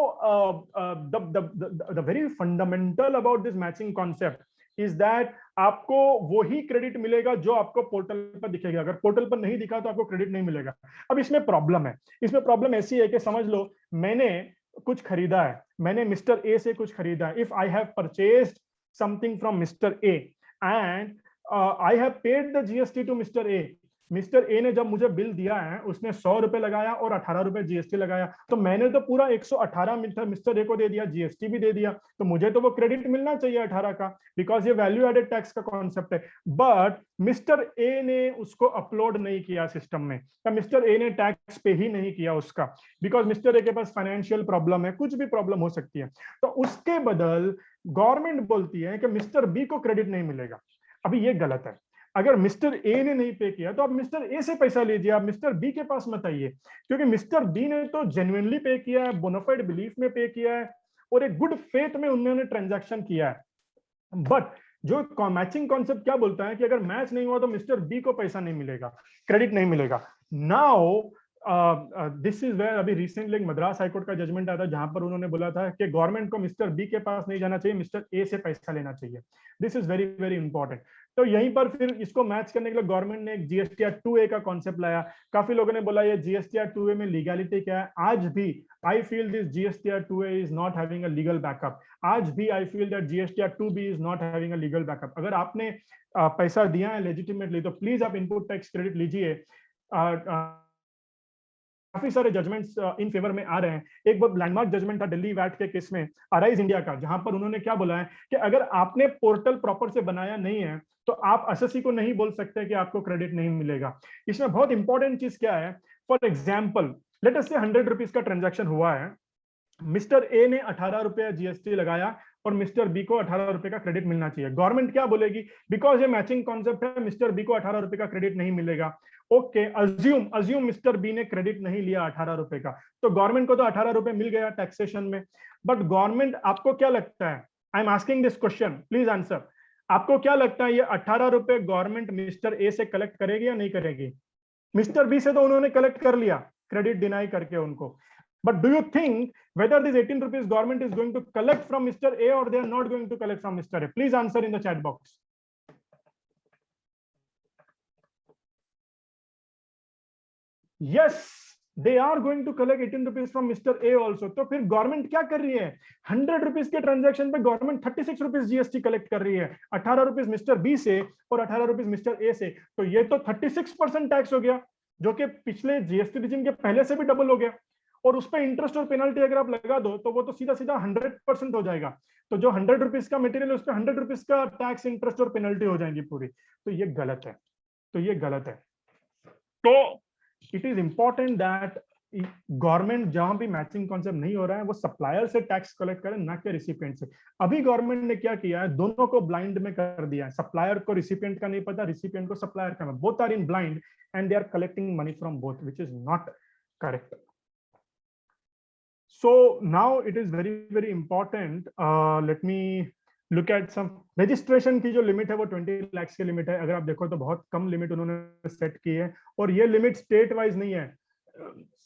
the very fundamental about this matching concept is that आपको वही क्रेडिट मिलेगा जो आपको पोर्टल पर दिखेगा। अगर पोर्टल पर नहीं दिखा तो आपको क्रेडिट नहीं मिलेगा। अब इसमें प्रॉब्लम है, इसमें प्रॉब्लम ऐसी है कि समझ लो मैंने कुछ खरीदा है, मैंने मिस्टर ए से कुछ खरीदा है। If I have purchased something from mister A and I have paid the GST to mister A, mister A ने जब मुझे बिल दिया है उसने 100 रुपए लगाया और 18 रुपए जीएसटी लगाया, तो मैंने तो पूरा 118 मिस्टर ए को दे दिया, जीएसटी भी दे दिया, तो मुझे तो वो क्रेडिट मिलना चाहिए 18 का, बिकॉज ये वैल्यू एडेड टैक्स का कॉन्सेप्ट है। बट मिस्टर ए ने उसको अपलोड नहीं किया सिस्टम में, या मिस्टर ए ने टैक्स पे ही नहीं किया उसका, बिकॉज मिस्टर ए के पास फाइनेंशियल प्रॉब्लम है, कुछ भी प्रॉब्लम हो सकती है। तो उसके बदल गवर्नमेंट बोलती है कि मिस्टर बी को क्रेडिट नहीं मिलेगा। अभी ये गलत है। अगर मिस्टर ए ने नहीं पे किया तो आप मिस्टर ए से पैसा लीजिए, आप मिस्टर बी के पास मत आइए, क्योंकि मिस्टर बी ने तो जेन्युइनली पे किया है, बोनाफाइड बिलीफ में पे किया है और एक गुड फेथ में उन्होंने ट्रांजैक्शन किया है। बट जो मैचिंग कॉन्सेप्ट क्या बोलता है कि अगर मैच नहीं हुआ तो मिस्टर बी को पैसा नहीं मिलेगा, क्रेडिट नहीं मिलेगा। नाउ दिस इज वेयर अभी रिसेंटली मद्रास हाईकोर्ट का जजमेंट आया था जहां पर उन्होंने बोला था कि गवर्नमेंट को मिस्टर बी के पास नहीं जाना चाहिए, मिस्टर ए से पैसा लेना चाहिए। This is very very important. तो यहीं पर फिर इसको मैच करने के लिए गवर्नमेंट ने एक जीएसटीआर 2A का कॉन्सेप्ट लाया। काफी लोगों ने बोला ये जीएसटीआर 2A में लीगैलिटी क्या है। आज भी I feel this GSTR 2A is not having a legal backup. आज भी I feel that GSTR 2B is not having a legal backup. अगर आपने पैसा दिया है लेजिटिमेटली तो प्लीज आप इनपुट टैक्स क्रेडिट लीजिए। काफी सारे जजमेंट्स इन फेवर में आ रहे हैं। एक बहुत लैंडमार्क जजमेंट था दिल्ली वैट के केस में, अराइज इंडिया का, जहां पर उन्होंने क्या बोला है कि अगर आपने पोर्टल प्रॉपर से बनाया नहीं है तो आप एसएससी को नहीं बोल सकते कि आपको क्रेडिट नहीं मिलेगा। इसमें बहुत इंपॉर्टेंट चीज क्या है, फॉर एग्जाम्पल लेट अस से 100 रुपीज का ट्रांजैक्शन हुआ है, मिस्टर ए ने 18 रुपए जीएसटी लगाया और मिस्टर बी को 18 रुपए का क्रेडिट मिलना चाहिए। गवर्नमेंट क्या बोलेगी, बिकॉज ये मैचिंग कॉन्सेप्ट है, मिस्टर बी को 18 रुपए का क्रेडिट नहीं मिलेगा। ओके, अज्यूम मिस्टर बी ने क्रेडिट नहीं लिया 18 रुपए का, तो गवर्नमेंट को तो 18 रुपए मिल गया टैक्सेशन में। बट गवर्नमेंट, आपको क्या लगता है, I am asking this question, please answer, आपको क्या लगता है ये 18 रुपए गवर्नमेंट मिस्टर ए से कलेक्ट करेगी या नहीं करेगी? मिस्टर बी से तो उन्होंने कलेक्ट कर लिया क्रेडिट डिनाई करके उनको। But do you think whether this 18 rupees government is going to collect from Mr. A or they are not going to collect from Mr. A? Please answer in the chat box. Yes, they are going to collect 18 rupees from Mr. A also. तो फिर government क्या कर रही है, 100 rupees के transaction पे government 36 rupees GST collect कर रही है, 18 रुपीज मिस्टर बी से और 18 रुपीज मिस्टर ए से। तो ये तो 36% टैक्स हो गया, जो कि पिछले जीएसटी रिजिम के पहले से भी डबल हो गया। और उस पर इंटरेस्ट और पेनल्टी अगर आप लगा दो तो वो तो सीधा सीधा 100% हो जाएगा। तो जो 100 रुपीज का मटेरियल है उस पर 100 रुपीज का टैक्स, इंटरेस्ट और पेनल्टी हो जाएंगी पूरी। तो ये गलत है, तो ये गलत है। तो it is important that government जहां भी मैचिंग कॉन्सेप्ट नहीं हो रहा है वो सप्लायर से टैक्स कलेक्ट करे, ना कि रिसिपिएंट से। अभी गवर्नमेंट ने क्या किया है, दोनों को ब्लाइंड में कर दिया है। सप्लायर को रिसिपिएंट का नहीं पता, रिसिपिएंट को सप्लायर का, both are in blind and they are collecting money from both, which is not correct. So now it is very very important. Let me look at some registration की जो limit है वो 20 लाख की limit है। अगर आप देखो तो बहुत कम लिमिट उन्होंने सेट की है और ये लिमिट स्टेट वाइज नहीं है।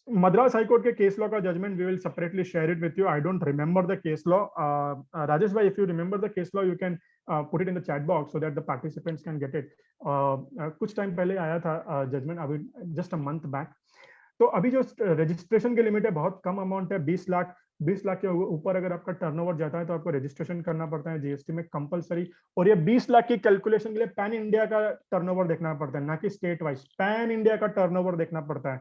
मद्रास हाईकोर्ट के केस लॉ का judgment we will separately share it with you. I don't remember the case law. Rajesh bhai, if you remember the case law you can put it in the chat box so that the participants can get it. कुछ time पहले आया था judgement, अभी just a month back. तो अभी जो registration की limit है बहुत कम अमाउंट है, 20 लाख। 20 लाख के ऊपर अगर आपका टर्नओवर जाता है तो आपको रजिस्ट्रेशन करना पड़ता है जीएसटी में कंपलसरी। और ये 20 लाख की कैलकुलेशन के लिए पैन इंडिया का टर्नओवर देखना पड़ता है, ना कि स्टेट वाइज, पैन इंडिया का टर्नओवर देखना पड़ता है।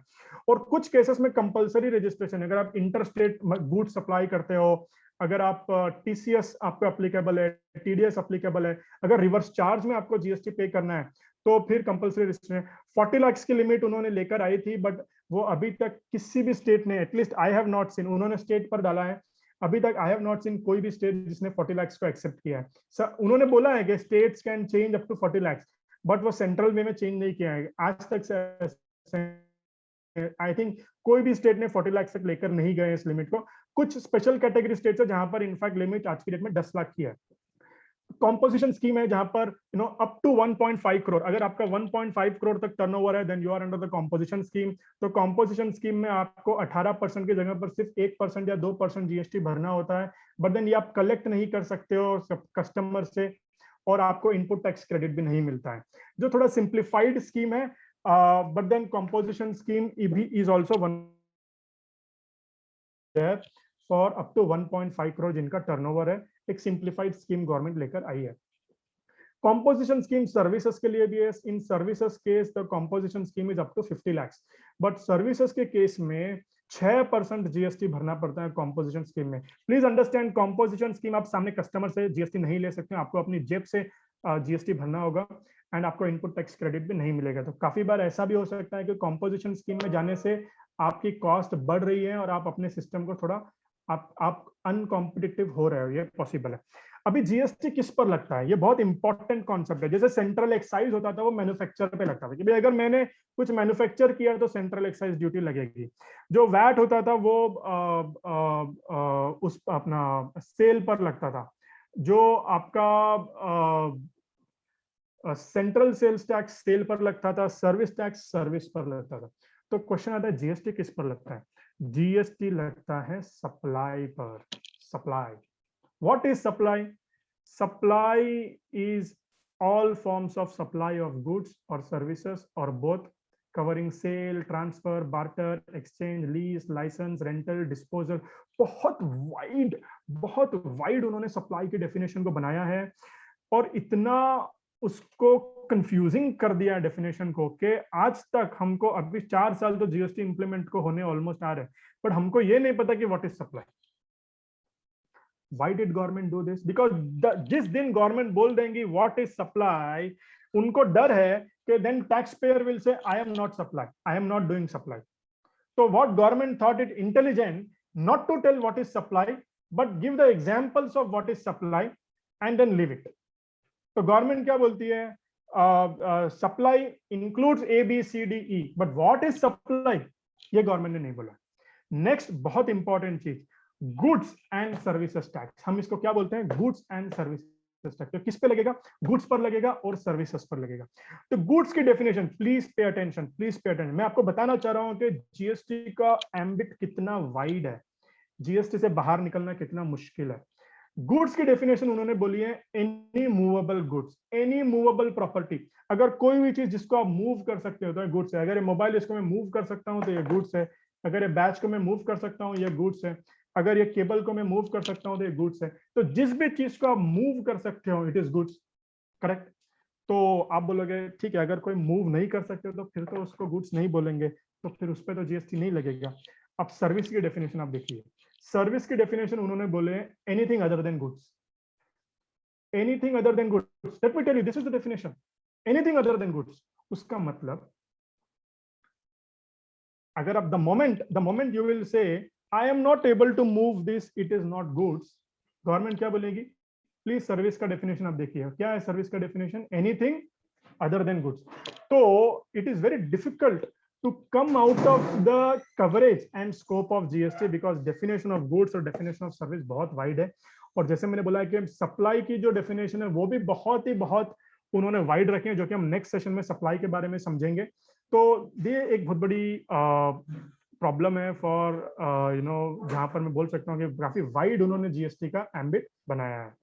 और कुछ केसेस में कंपलसरी रजिस्ट्रेशन, अगर आप इंटर स्टेट गुड सप्लाई करते हो, अगर आप टीसीएस आपको अप्लीकेबल है, टीडीएस अप्लीकेबल है, अगर रिवर्स चार्ज में आपको जीएसटी पे करना है तो फिर कंपलसरी रजिस्ट्रेशन। 40 लाख की लिमिट उन्होंने लेकर आई थी, बट वो अभी तक किसी भी स्टेट ने, at least I have not seen, उन्होंने स्टेट पर डाला है, अभी तक आई हैव नॉट सीन कोई भी स्टेट जिसने 40 लाख को एक्सेप्ट किया है। सर उन्होंने बोला है कि states can change up to 40 lakh, but वो सेंट्रल वे में चेंज नहीं किया है आज तक। आई थिंक कोई भी स्टेट ने 40 लाख तक लेकर नहीं गए इस लिमिट को। कुछ स्पेशल कैटेगरी स्टेट्स है जहां पर इनफैक्ट लिमिट आज की डेट में 10 लाख की है। कॉम्पोजिशन स्कीम है जहां पर अप टू 1.5 करोड़, अगर आपका 1.5 करोड़ तक टर्नओवर है then you are under the composition scheme. तो कॉम्पोजिशन स्कीम में आपको 18% की जगह पर सिर्फ 1% या 2% जीएसटी भरना होता है, बट देन ये आप कलेक्ट नहीं कर सकते हो कस्टमर से। और आपको इनपुट टैक्स क्रेडिट भी नहीं मिलता है, जो थोड़ा सिंप्लीफाइड स्कीम है। But then composition scheme is also one for up to 1.5 crore जिनका टर्नओवर है, एक सिंप्लीफाइड स्कीम गवर्नमेंट लेकर आई है। कॉम्पोजिशन स्कीम सर्विसेज के लिए भी है। In services case the composition scheme is up to 50 lakh, but services के केस में 6% जीएसटी भरना पड़ता है कॉम्पोजिशन स्कीम में। प्लीज अंडरस्टैंड, कॉम्पोजिशन स्कीम आप सामने कस्टमर से जीएसटी नहीं ले सकते, आपको अपनी जेब से जीएसटी भरना होगा एंड आपको इनपुट टैक्स क्रेडिट भी नहीं मिलेगा। तो काफी बार ऐसा भी हो सकता है कि कॉम्पोजिशन स्कीम में जाने से आपकी कॉस्ट बढ़ रही है और आप अपने सिस्टम को थोड़ा आप अनकॉम्पिटिटिव हो रहे हो, ये पॉसिबल है। अभी जीएसटी किस पर लगता है, ये बहुत इंपॉर्टेंट कॉन्सेप्ट है। जैसे सेंट्रल एक्साइज होता था, वो मैन्युफैक्चर पे लगता था कि भाई अगर मैंने कुछ मैन्युफैक्चर किया तो सेंट्रल एक्साइज ड्यूटी लगेगी। जो वैट होता था वो उस अपना सेल पर लगता था। जो आपका सेंट्रल सेल्स टैक्स सेल पर लगता था, सर्विस टैक्स सर्विस पर लगता था। तो क्वेश्चन आता है जीएसटी किस पर लगता है? जीएसटी लगता है सप्लाई पर। Supply, what is supply? Supply is all forms of supply of goods or services or both, covering sale, transfer, barter, exchange, lease, license, rental, disposal। बहुत वाइड उन्होंने सप्लाई की डेफिनेशन को बनाया है और इतना उसको कंफ्यूजिंग कर दिया डेफिनेशन को कि आज तक हमको, अभी 4 साल तो जीएसटी इंप्लीमेंट को होने ऑलमोस्ट आ रहे हैं, बट हमको ये नहीं पता कि what is supply. Why did government do this? Because जिस दिन गवर्नमेंट बोल देंगी what is supply, उनको डर है कि then taxpayer will say I am not supply, I am not doing supply. So what government thought it intelligent not to tell what is supply, but give the examples of what is supply and then leave it. तो government क्या बोलती है? Supply includes A B C D E, but what is supply ये government ने नहीं बोला। Next बहुत important चीज, गुड्स एंड सर्विसेज टैक्स। हम इसको क्या बोलते हैं? Goods and services tax. तो किस पे लगेगा? गुड्स पर लगेगा और सर्विसेज पर लगेगा। तो गुड्स की definition, please pay attention, please pay attention. मैं आपको बताना चाह रहा हूं कि जीएसटी का एम्बिट कितना वाइड है, जीएसटी से बाहर निकलना कितना मुश्किल है। गुड्स की डेफिनेशन उन्होंने बोली है any movable goods, any movable property. अगर कोई भी चीज जिसको आप मूव कर सकते हो तो ये गुड्स है। अगर ये मोबाइल इसको मैं मूव कर सकता हूं तो ये गुड्स है। अगर ये बैच को मैं मूव कर सकता हूं ये गुड्स है। अगर ये केबल को मैं मूव कर सकता हूं तो ये गुड्स है। तो जिस भी चीज को आप मूव कर सकते हो इट इज गुड्स, करेक्ट? तो आप बोलोगे ठीक है, अगर कोई मूव नहीं कर सकते तो फिर तो उसको गुड्स नहीं बोलेंगे, तो फिर उस पर तो जीएसटी नहीं लगेगा। अब सर्विस की डेफिनेशन आप देखिए। सर्विस की डेफिनेशन उन्होंने बोले anything other than goods, anything other than goods. Let me tell you, this is the definition, anything other than goods. उसका मतलब अगर आप the moment you will say I am not able to move this, it is not goods, government क्या बोलेगी? Please service का definition आप देखिए, क्या है सर्विस का definition? Anything other than goods. तो it is very difficult to come out of the coverage and scope of GST because definition of goods और definition of service बहुत wide है। और जैसे मैंने बोला कि सप्लाई की जो डेफिनेशन है वो भी बहुत उन्होंने वाइड रखे हैं, जो कि हम नेक्स्ट सेशन में सप्लाई के बारे में समझेंगे। तो ये एक बहुत बड़ी प्रॉब्लम है फॉर जहां पर मैं बोल सकता हूँ कि काफी वाइड उन्होंने जीएसटी का एम्बिट बनाया है।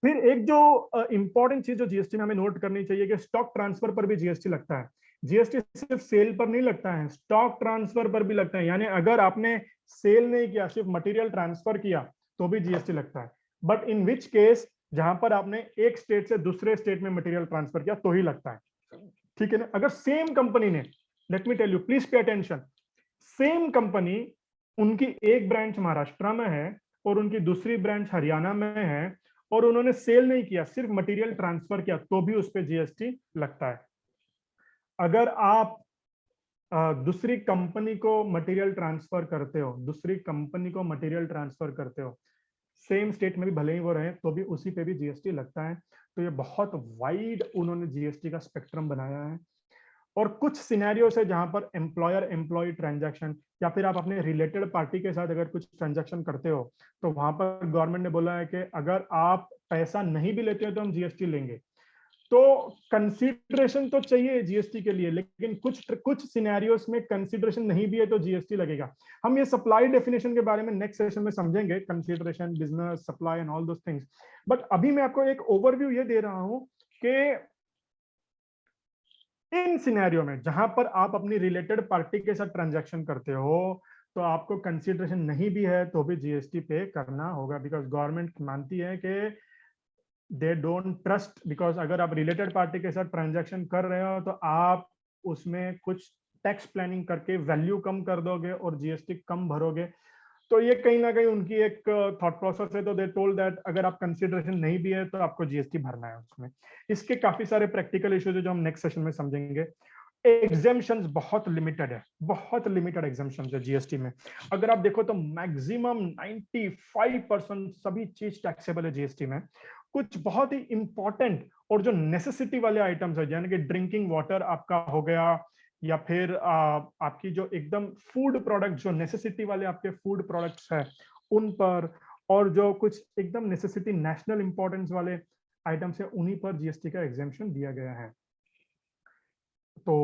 फिर एक जो इंपॉर्टेंट चीज जो जीएसटी में हमें नोट करनी चाहिए कि स्टॉक ट्रांसफर पर भी जीएसटी लगता है। जीएसटी सिर्फ सेल पर नहीं लगता है, स्टॉक ट्रांसफर पर भी लगता है। यानी अगर आपने सेल नहीं किया, सिर्फ मटेरियल ट्रांसफर किया तो भी जीएसटी लगता है। बट इन विच केस, जहां पर आपने एक स्टेट से दूसरे स्टेट में मटेरियल ट्रांसफर किया तो ही लगता है, ठीक है ना? अगर सेम कंपनी ने, let me tell you, please pay attention, same company, उनकी एक ब्रांच महाराष्ट्र में है और उनकी दूसरी ब्रांच हरियाणा में है और उन्होंने सेल नहीं किया, सिर्फ मटेरियल ट्रांसफर किया, तो भी उस पर जीएसटी लगता है। अगर आप दूसरी कंपनी को मटेरियल ट्रांसफर करते हो, दूसरी कंपनी को मटेरियल ट्रांसफर करते हो, सेम स्टेट में भी भले ही वो रहे, तो भी उसी पे भी जीएसटी लगता है। तो ये बहुत वाइड उन्होंने जीएसटी का स्पेक्ट्रम बनाया है। और कुछ सिनेरियोस है जहां पर एम्प्लॉयर एम्प्लॉय ट्रांजैक्शन या फिर आप अपने रिलेटेड पार्टी के साथ अगर कुछ ट्रांजैक्शन करते हो तो वहां पर गवर्नमेंट ने बोला है कि अगर आप पैसा नहीं भी लेते हो तो हम जीएसटी लेंगे। तो कंसीडरेशन तो चाहिए जीएसटी के लिए, लेकिन कुछ सिनेरियोस में कंसीडरेशन नहीं भी है तो जीएसटी लगेगा। हम ये सप्लाई डेफिनेशन के बारे में नेक्स्ट सेशन में समझेंगे, consideration, business, supply and all those things. But अभी मैं आपको एक ओवरव्यू ये दे रहा हूं कि इन सिनेरियो में जहां पर आप अपनी रिलेटेड पार्टी के साथ ट्रांजैक्शन करते हो तो आपको कंसीडरेशन नहीं भी है तो भी जीएसटी पे करना होगा, बिकॉज गवर्नमेंट मानती है कि दे डोंट ट्रस्ट, बिकॉज अगर आप रिलेटेड पार्टी के साथ ट्रांजैक्शन कर रहे हो तो आप उसमें कुछ टैक्स प्लानिंग करके वैल्यू कम कर दोगे और जीएसटी कम भरोगे। तो ये कहीं ना कहीं उनकी एक थॉट प्रोसेस है। तो दे टोल्ड दैट अगर आप कंसीडरेशन नहीं भी है तो आपको जीएसटी भरना है उसमें। इसके काफी सारे प्रैक्टिकल इश्यूज है जो हम नेक्स्ट सेशन में समझेंगे। एग्जेम्पशंस बहुत लिमिटेड है, बहुत लिमिटेड एग्जेम्पशंस है जीएसटी में। अगर आप देखो तो मैक्सिमम 95% सभी चीज टैक्सेबल है जीएसटी में। कुछ बहुत ही इंपॉर्टेंट और जो नेसेसिटी वाले आइटम्स है, यानी कि ड्रिंकिंग वाटर आपका हो गया, या फिर आपकी जो एकदम फूड प्रोडक्ट, जो नेसेसिटी वाले आपके फूड प्रोडक्ट्स है उन पर, और जो कुछ एकदम नेसेसिटी नेशनल इंपॉर्टेंस वाले आइटम्स है उन्हीं पर जीएसटी का एग्जेम्पशन दिया गया है। तो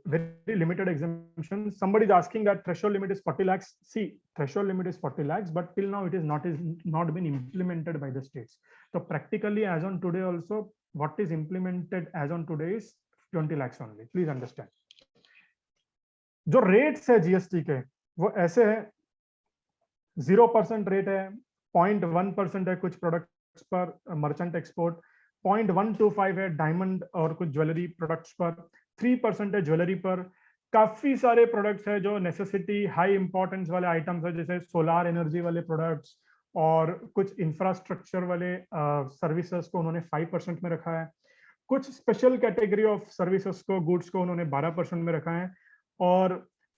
very limited exemption. Somebody is asking that threshold limit is 40 lakhs. See, threshold limit is 40 lakhs, but till now it is not been implemented by the states. So practically, as on today, also what is implemented as on today is 20 lakhs only. Please understand. जो rates है GST के वो ऐसे है, 0% rate है, 0.1% है कुछ products पर मर्चेंट एक्सपोर्ट, 0.125 है डायमंड और कुछ ज्वेलरी प्रोडक्ट्स पर, 3% है ज्वेलरी पर। काफी सारे प्रोडक्ट्स है जो नेसेसिटी हाई इंपॉर्टेंस वाले आइटम्स है, जैसे सोलार एनर्जी वाले प्रोडक्ट्स और कुछ इंफ्रास्ट्रक्चर वाले सर्विसेज को उन्होंने 5% में रखा है। कुछ स्पेशल कैटेगरी ऑफ सर्विसेज को, गुड्स को उन्होंने 12% में रखा है, और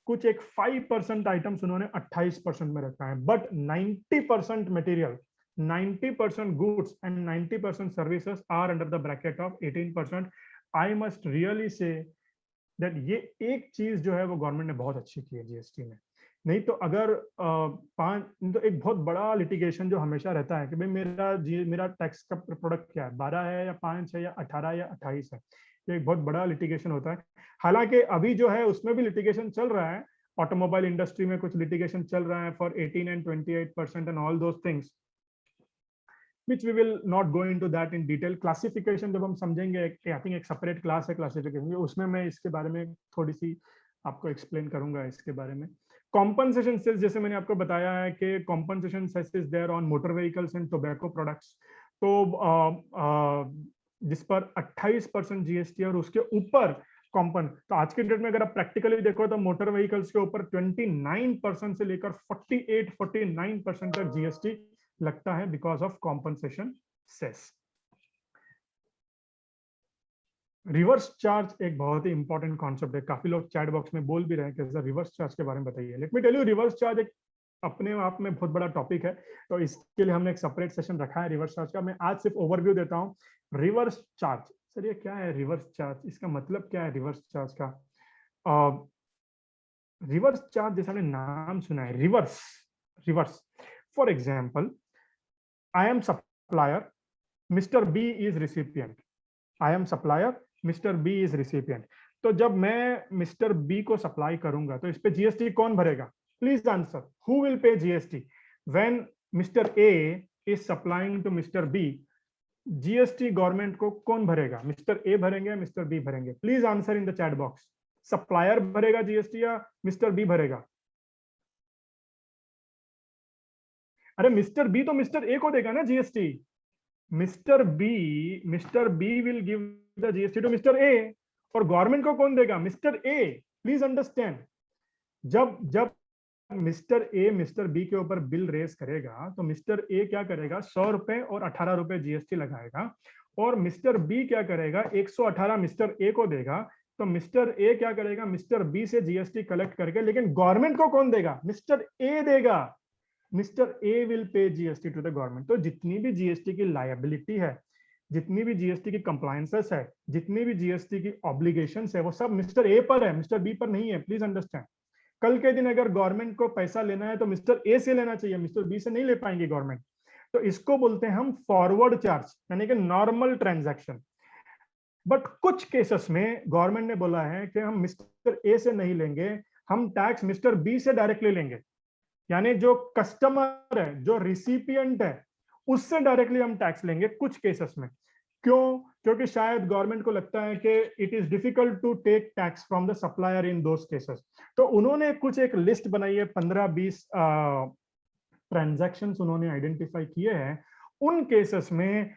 कुछ एक 5% आइटम्स उन्होंने 28% में रखा है। But 90% material, 90% goods and 90% services are under the bracket of 18%. I must really say that ये एक चीज जो है वो गवर्नमेंट ने बहुत अच्छी की है जीएसटी में। नहीं तो अगर तो एक बहुत बड़ा लिटिगेशन जो हमेशा रहता है कि भाई मेरा टैक्स का प्रोडक्ट क्या है, 12 है या 5 है या 18 या 28 है, ये एक बहुत बड़ा लिटिगेशन होता है। हालांकि अभी जो है उसमें भी लिटिगेशन चल रहा है, ऑटोमोबाइल इंडस्ट्री में कुछ लिटिगेशन चल रहा है for 18 and 28% and all those things, which we will not go into that in detail. Classification जब हम समझेंगे, आई थिंक एक सेपरेट क्लास है क्लासिफिकेशन, उसमें मैं इसके बारे में थोड़ी सी आपको एक्सप्लेन करूंगा इसके बारे में। कॉम्पनसेशन सेस, जैसे मैंने आपको बताया है कि compensation cess is there on motor vehicles and tobacco products, तो जिस पर 28% जीएसटी और उसके ऊपर कॉम्पन। तो आज के डेट में अगर आप प्रैक्टिकली देखो तो मोटर व्हीकल्स के ऊपर 29% से लेकर 49% तक जीएसटी लगता है because of compensation cess. Reverse charge एक बहुत ही इंपॉर्टेंट कॉन्सेप्ट है, काफी लोग चैट बॉक्स में बोल भी रहे हैं कि रिवर्स चार्ज के बारे में बताइए। Let me tell you, reverse charge एक अपने आप में बहुत बड़ा टॉपिक है, तो इसके लिए हमने एक सेपरेट सेशन रखा है रिवर्स चार्ज का। मैं आज सिर्फ ओवरव्यू देता हूँ। रिवर्स चार्ज, सर ये क्या है रिवर्स चार्ज, इसका मतलब क्या है रिवर्स चार्ज का? रिवर्स चार्ज जैसा हमने नाम सुना है, reverse, reverse. For example, I am supplier, Mr. B is recipient. I am supplier, Mr. B is recipient. तो जब मैं मिस्टर बी को सप्लाई करूंगा तो इस पे जीएसटी कौन भरेगा? Please answer, who will pay GST when mister A is supplying to mister B? GST government को कौन भरेगा? मिस्टर ए भरेंगे, मिस्टर बी भरेंगे? Please answer in the chat box. Supplier भरेगा जीएसटी या मिस्टर बी भरेगा? अरे मिस्टर बी तो मिस्टर ए को देगा ना GST. Mister B will give the GST to mister A, और गवर्नमेंट को कौन देगा? Mister A. प्लीज अंडरस्टैंड, जब जब मिस्टर ए मिस्टर बी के ऊपर बिल रेज करेगा तो मिस्टर ए क्या करेगा? 100 रुपए और 18 रुपए जीएसटी लगाएगा, और मिस्टर बी क्या करेगा? 118 मिस्टर ए को देगा। तो मिस्टर ए क्या करेगा? मिस्टर बी से जीएसटी कलेक्ट करके, लेकिन गवर्नमेंट को कौन देगा? मिस्टर ए देगा। Mister A will pay GST to the government. तो जितनी भी जीएसटी की लायबिलिटी है, जितनी भी जीएसटी की कंप्लायंसेस है, जितनी भी जीएसटी की ऑब्लिगेशंस है, वो सब मिस्टर ए पर है, मिस्टर बी पर नहीं है। प्लीज अंडरस्टैंड, कल के दिन अगर गवर्नमेंट को पैसा लेना है तो मिस्टर ए से लेना चाहिए, मिस्टर बी से नहीं ले पाएंगे गवर्नमेंट। तो इसको बोलते हैं हम फॉरवर्ड चार्ज, यानी कि नॉर्मल ट्रांजैक्शन। बट कुछ केसेस में गवर्नमेंट ने बोला है कि हम मिस्टर ए से नहीं लेंगे, हम टैक्स मिस्टर बी से डायरेक्टली लेंगे, यानी जो कस्टमर है, जो रिसिपिएंट है, उससे डायरेक्टली हम टैक्स लेंगे कुछ केसेस में। क्यों? क्योंकि शायद गवर्नमेंट को लगता है कि it is difficult to take tax from the supplier in those cases. तो उन्होंने कुछ एक लिस्ट बनाई है, 15-20 ट्रांजैक्शंस उन्होंने आइडेंटिफाई किए हैं। उन केसेस में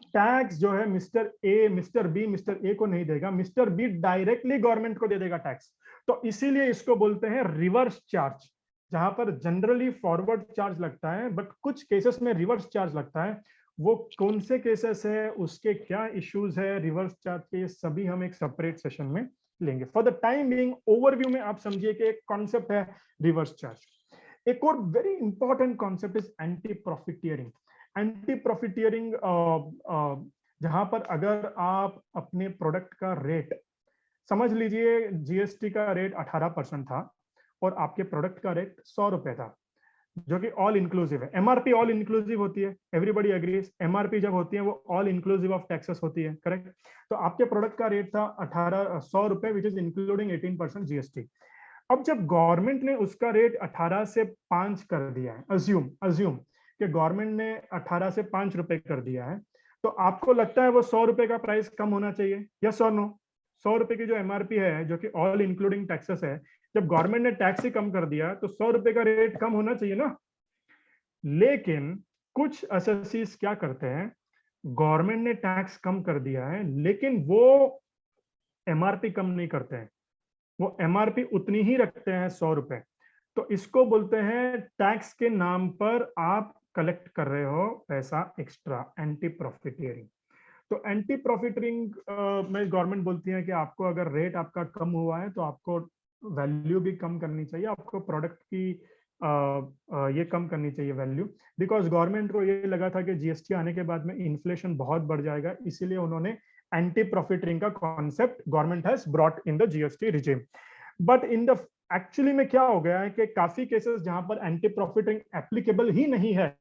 टैक्स जो है mister A, mister B, mister A को नहीं देगा, मिस्टर बी डायरेक्टली गवर्नमेंट को दे देगा टैक्स। तो इसीलिए इसको बोलते हैं रिवर्स चार्ज, जहां पर जनरली फॉरवर्ड चार्ज लगता है बट कुछ केसेस में रिवर्स चार्ज लगता है। वो कौन से केसेस है, उसके क्या इश्यूज है रिवर्स चार्ज के, सभी हम एक सेपरेट सेशन में लेंगे। For the time being overview में आप समझिए कि एक कॉन्सेप्ट है रिवर्स चार्ज। एक और very important concept is anti profiteering. Anti profiteering जहां पर अगर आप अपने प्रोडक्ट का रेट, समझ लीजिए जीएसटी का रेट 18% था और आपके प्रोडक्ट का रेट 100 रुपए था, जो कि ऑल इंक्लूसिव है। एमआरपी ऑल इंक्लूसिव होती है, एवरीबडी एग्रीज। एमआरपी जब होती है वो ऑल इंक्लूसिव ऑफ टैक्सेस होती है, करेक्ट। तो आपके प्रोडक्ट का रेट था 100 रुपए, विच इज इंक्लूडिंग 18% जीएसटी। अब जब गवर्नमेंट ने उसका रेट 18 से 5 कर दिया है, अज्यूम कि गवर्नमेंट ने 18 से 5 रुपए कर दिया है, तो आपको लगता है वो 100 रुपए का प्राइस कम होना चाहिए, यस और नो? 100 रुपए की जो एमआरपी है, जो कि ऑल इंक्लूडिंग टैक्सेस है, जब गवर्नमेंट ने टैक्स ही कम कर दिया तो 100 रुपए का रेट कम होना चाहिए ना। लेकिन कुछ एसएससीज क्या करते हैं, गवर्नमेंट ने टैक्स कम कर दिया है लेकिन वो एमआरपी कम नहीं करते हैं, वो एमआरपी उतनी ही रखते हैं, 100 रुपए। तो इसको बोलते हैं टैक्स के नाम पर आप कलेक्ट कर रहे हो पैसा एक्स्ट्रा, एंटी प्रॉफिटियरिंग। तो एंटी प्रॉफिटियरिंग में गवर्नमेंट बोलती है कि आपको अगर रेट आपका कम हुआ है तो आपको वैल्यू भी कम करनी चाहिए, आपको प्रोडक्ट की ये कम करनी चाहिए वैल्यू। बिकॉज गवर्नमेंट को ये लगा था कि जीएसटी आने के बाद में इन्फ्लेशन बहुत बढ़ जाएगा, इसीलिए उन्होंने एंटी प्रॉफिटियरिंग का concept government has brought in the GST regime. But in the actually में क्या हो गया है कि काफी केसेस जहां पर एंटी प्रॉफिटिंग एप्लीकेबल ही नहीं है,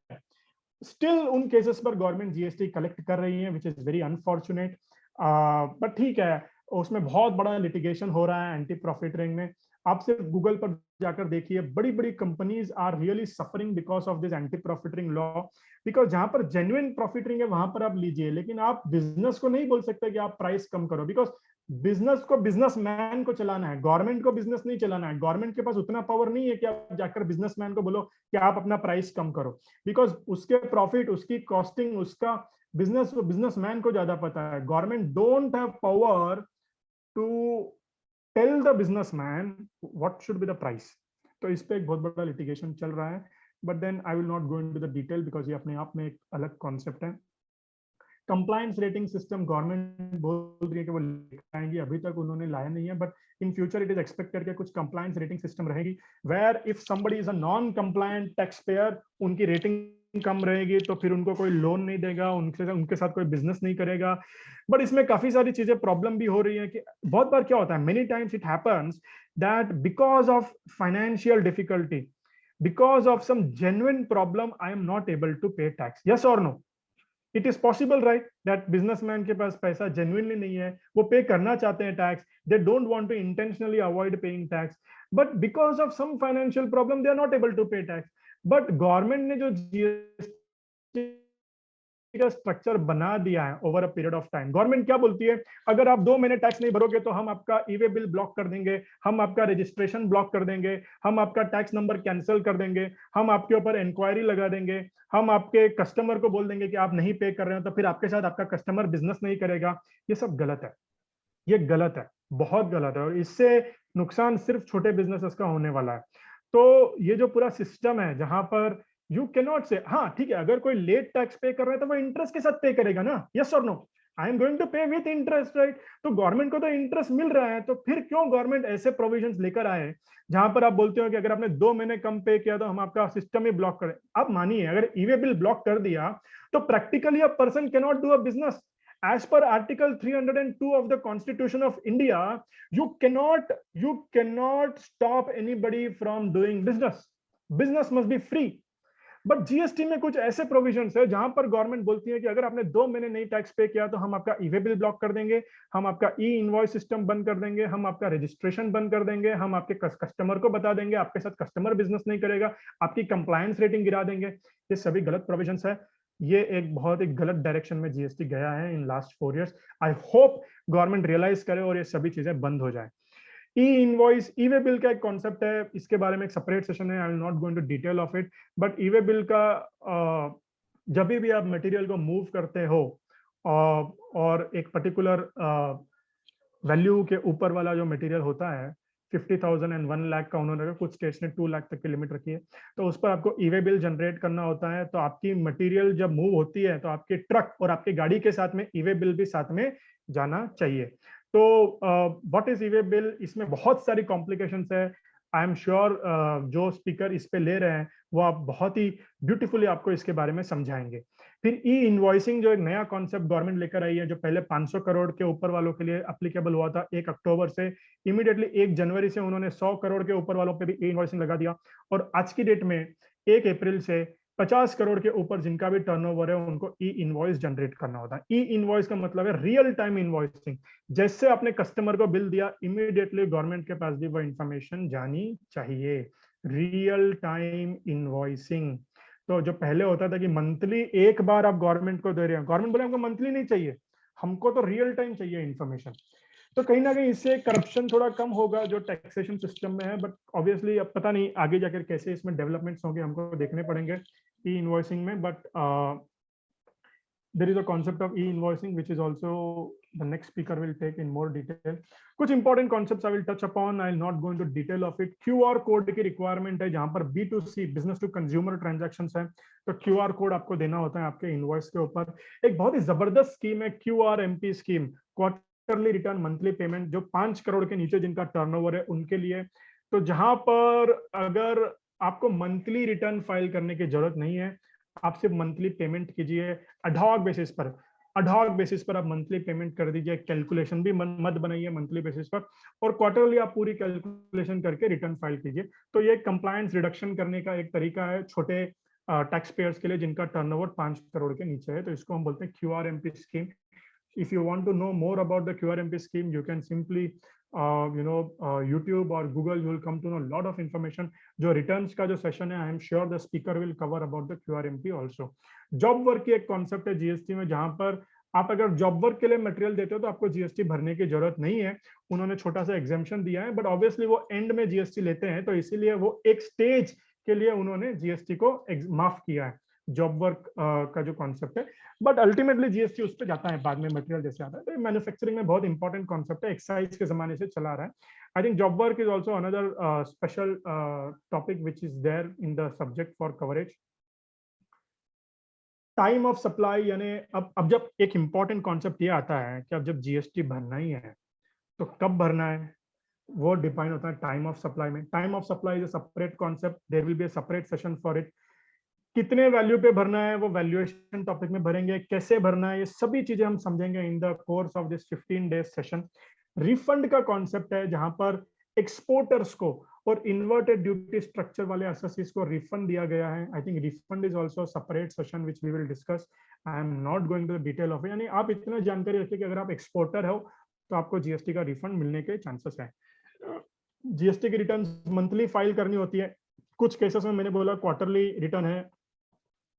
स्टिल उन केसेस पर गवर्नमेंट जीएसटी कलेक्ट कर रही है, which is very unfortunate. But ठीक है, उसमें बहुत बड़ा लिटिगेशन हो रहा है एंटी प्रॉफिटियरिंग में। आप सिर्फ गूगल पर जाकर देखिए, बड़ी बड़ी companies are really suffering because of this anti profiteering law. Because जहां पर जेन्युइन प्रॉफिटियरिंग है वहां पर आप लीजिए, लेकिन आप बिजनेस को नहीं बोल सकते कि आप प्राइस कम करो, बिकॉज बिजनेस को बिजनेसमैन को चलाना है, गवर्नमेंट को बिजनेस नहीं चलाना है। गवर्नमेंट के पास उतना पावर नहीं है कि आप जाकर बिजनेसमैन को बोलो कि आप अपना प्राइस कम करो, बिकॉज उसके प्रॉफिट, उसकी कॉस्टिंग, उसका बिजनेस बिजनेसमैन को ज्यादा पता है। Government don't have power to tell the businessman what should be the price. तो इस पे एक बहुत बड़ा लिटिगेशन चल रहा है, but then I will not go into the detail because ये अपने आप में एक अलग कॉन्सेप्ट है। कंप्लायंस रेटिंग सिस्टम गवर्नमेंट बोल रही है कि वो लाएंगे, अभी तक उन्होंने लाया नहीं है, but in future it is expected कि कुछ कंप्लायंस रेटिंग सिस्टम रहेगी, where if somebody is a non compliant tax payer, उनकी रेटिंग कम रहेगी तो फिर उनको कोई लोन नहीं देगा, उनके साथ कोई बिजनेस नहीं करेगा। बट इसमें काफी सारी चीजें प्रॉब्लम भी हो रही है कि बहुत बार क्या होता है, many times it happens that because of financial difficulty, because of some genuine problem, I am not able to pay tax, yes और no? It is possible right that businessman के पास पैसा जेन्युइनली नहीं है, वो पे करना चाहते हैं tax, they don't want to intentionally avoid paying tax, but because of some financial problem they are not able to pay tax. But government ने जो जीएसटी का स्ट्रक्चर बना दिया है over a period of time, government क्या बोलती है, अगर आप 2 महीने टैक्स नहीं भरोगे तो हम आपका ई-वे बिल ब्लॉक कर देंगे, हम आपका रजिस्ट्रेशन ब्लॉक कर देंगे, हम आपका टैक्स नंबर कैंसिल कर देंगे, हम आपके ऊपर इंक्वायरी लगा देंगे, हम आपके कस्टमर को बोल देंगे कि आप नहीं पे कर रहे हो तो फिर आपके साथ आपका कस्टमर बिजनेस नहीं करेगा। ये सब गलत है, ये गलत है, बहुत गलत है, और इससे नुकसान सिर्फ छोटे बिजनेसेस का होने वाला है। तो ये जो पूरा सिस्टम है जहां पर यू कैन नॉट से, हाँ ठीक है, अगर कोई लेट टैक्स पे कर रहा है तो वो इंटरेस्ट के साथ पे करेगा ना, यस और no? I am going to pay with interest, right? तो गवर्नमेंट को तो इंटरेस्ट मिल रहा है, तो फिर क्यों गवर्नमेंट ऐसे प्रोविजंस लेकर आए जहां पर आप बोलते हो कि अगर आपने 2 महीने कम पे किया तो हम आपका सिस्टम ही ब्लॉक करें? आप मानिए, अगर ई-वे बिल ब्लॉक कर दिया तो practically a person can not do a business. As per Article 302 of the Constitution of India, you cannot stop anybody from doing business. Business must be free. But GST में कुछ ऐसे provisions है जहां पर government बोलती है कि अगर आपने 2 महीने नहीं टैक्स पे किया तो हम आपका ई वे बिल ब्लॉक कर देंगे, हम आपका ई इनवॉइस सिस्टम बंद कर देंगे, हम आपका रजिस्ट्रेशन बंद कर देंगे, हम आपके कस्टमर को बता देंगे आपके साथ कस्टमर बिजनेस नहीं करेगा, आपकी कंप्लायंस रेटिंग गिरा देंगे। ये सभी गलत प्रोविजंस है। ये एक बहुत ही गलत डायरेक्शन में जीएसटी गया है in last 4 years. I hope government realize करे और ये सभी चीजें बंद हो जाए। ई इनवॉइस, ई वे बिल का एक कॉन्सेप्ट है, इसके बारे में एक सेपरेट सेशन है, आई will not go into detail of it. But E way bill का जब भी आप मटेरियल को मूव करते हो और एक पर्टिकुलर वैल्यू के ऊपर वाला जो मटेरियल होता है 50,000 एंड 1 लाख का उन्होंने रखा, कुछ स्टेट्स ने 2 लाख तक की लिमिट रखी है, तो उस पर आपको ई वे बिल जनरेट करना होता है। तो आपकी मटेरियल जब मूव होती है तो आपके ट्रक और आपकी गाड़ी के साथ में ई वे बिल भी साथ में जाना चाहिए। तो what is E way bill, इसमें बहुत सारी कॉम्प्लिकेशंस है। आई एम श्योर जो स्पीकर इस पे ले रहे हैं वो आप बहुत ही ब्यूटीफुली आपको इसके बारे में समझाएंगे। फिर ई इनवॉइसिंग जो एक नया कॉन्सेप्ट गवर्नमेंट लेकर आई है, जो पहले 500 करोड़ के ऊपर वालों के लिए एप्लीकेबल हुआ था 1 अक्टूबर से, इमीडिएटली 1 जनवरी से उन्होंने 100 करोड़ के ऊपर वालों पे भी ई इनवॉइसिंग लगा दिया। और आज की डेट में 1 अप्रैल से 50 करोड़ के ऊपर जिनका भी टर्नओवर है उनको ई इनवॉइस जनरेट करना होता है। ई इनवॉइस का मतलब है रियल टाइम इनवॉइसिंग। जैसे आपने कस्टमर को बिल दिया, इमीडिएटली गवर्नमेंट के पास भी वो इंफॉर्मेशन जानी चाहिए। Real time invoicing. तो जो पहले होता था कि मंथली एक बार आप गवर्नमेंट को दे रहे हैं, गवर्नमेंट बोले हमको मंथली नहीं चाहिए, हमको तो रियल टाइम चाहिए इन्फॉर्मेशन। तो कहीं ना कहीं इससे करप्शन थोड़ा कम होगा जो टैक्सेशन सिस्टम में है। बट ऑब्वियसली अब पता नहीं आगे जाकर कैसे इसमें डेवलपमेंट्स होंगे, हमको देखने पड़ेंगे ई इनवॉइसिंग में। But there is a concept of e-invoicing which is also the next speaker will take in more detail. कुछ important concepts I will touch upon, I will not go into detail of it. QR code की requirement है जहां पर B2C business to consumer transactions है, तो QR code आपको देना होता है आपके invoice के ऊपर। एक बहुत ही जबरदस्त स्कीम है QRMP scheme, quarterly return monthly payment, जो 5 करोड़ के नीचे जिनका टर्नओवर है उनके लिए। तो जहां पर अगर आपको मंथली रिटर्न फाइल करने की जरूरत नहीं है, आप सिर्फ मंथली पेमेंट कीजिए अडॉक बेसिस पर। अडॉक बेसिस पर आप मंथली पेमेंट कर दीजिए, कैलकुलेशन भी मत बनाइए मंथली बेसिस पर, और क्वार्टरली आप पूरी कैलकुलेशन करके रिटर्न फाइल कीजिए। तो ये कंप्लायंस रिडक्शन करने का एक तरीका है छोटे टैक्स पेयर्स के लिए जिनका टर्नओवर 5 करोड़ के नीचे है। तो इसको हम बोलते हैं QRMP scheme. If you want to know more about the QRMP scheme, you can simply YouTube or Google, you will come to know a lot of information. जो रिटर्न्स का जो सेशन है, आई am sure the speaker will cover about the QRMP also. Job work की एक concept है GST में, जहां पर आप अगर जॉब वर्क के लिए मटेरियल देते हो तो आपको जीएसटी भरने की जरूरत नहीं है। उन्होंने छोटा सा एग्जाम्पशन दिया है, बट ऑब्वियसली वो एंड में जीएसटी लेते हैं, तो इसीलिए वो एक स्टेज के लिए उन्होंने जीएसटी को माफ किया है, जॉब वर्क का जो कॉन्सेप्ट है। बट अल्टीमेटली जीएसटी उस पर जाता है बाद में मटेरियल जैसे आता है। तो मैन्युफैक्चरिंग में बहुत इंपॉर्टेंट कॉन्सेप्ट है, एक्साइज के जमाने से चला रहा है। I think job work is also another special topic which is there in the subject for coverage. Time of supply, यानी अब जब एक इंपॉर्टेंट कॉन्सेप्ट ये आता है कि अब जब जीएसटी भरना ही है तो कब भरना है, वो डिफाइन होता है टाइम ऑफ सप्लाई में। Time of supply is a separate concept, there will be a separate session for it. कितने वैल्यू पे भरना है वो वैल्यूएशन टॉपिक में भरेंगे, कैसे भरना है ये सभी चीजें हम समझेंगे in the course of this 15 days session. Refund का कॉन्सेप्ट है जहां पर एक्सपोर्टर्स को और इन्वर्टेड ड्यूटी स्ट्रक्चर वाले एसएससीज को रिफंड दिया गया है। I think refund is also separate session which we will discuss. I am not going to the detail of it. यानी आप इतना जानकारी रखिए कि अगर आप एक्सपोर्टर हो तो आपको जीएसटी का रिफंड मिलने के चांसेस है। जीएसटी की रिटर्न मंथली फाइल करनी होती है, कुछ केसेस में मैंने बोला क्वार्टरली रिटर्न है,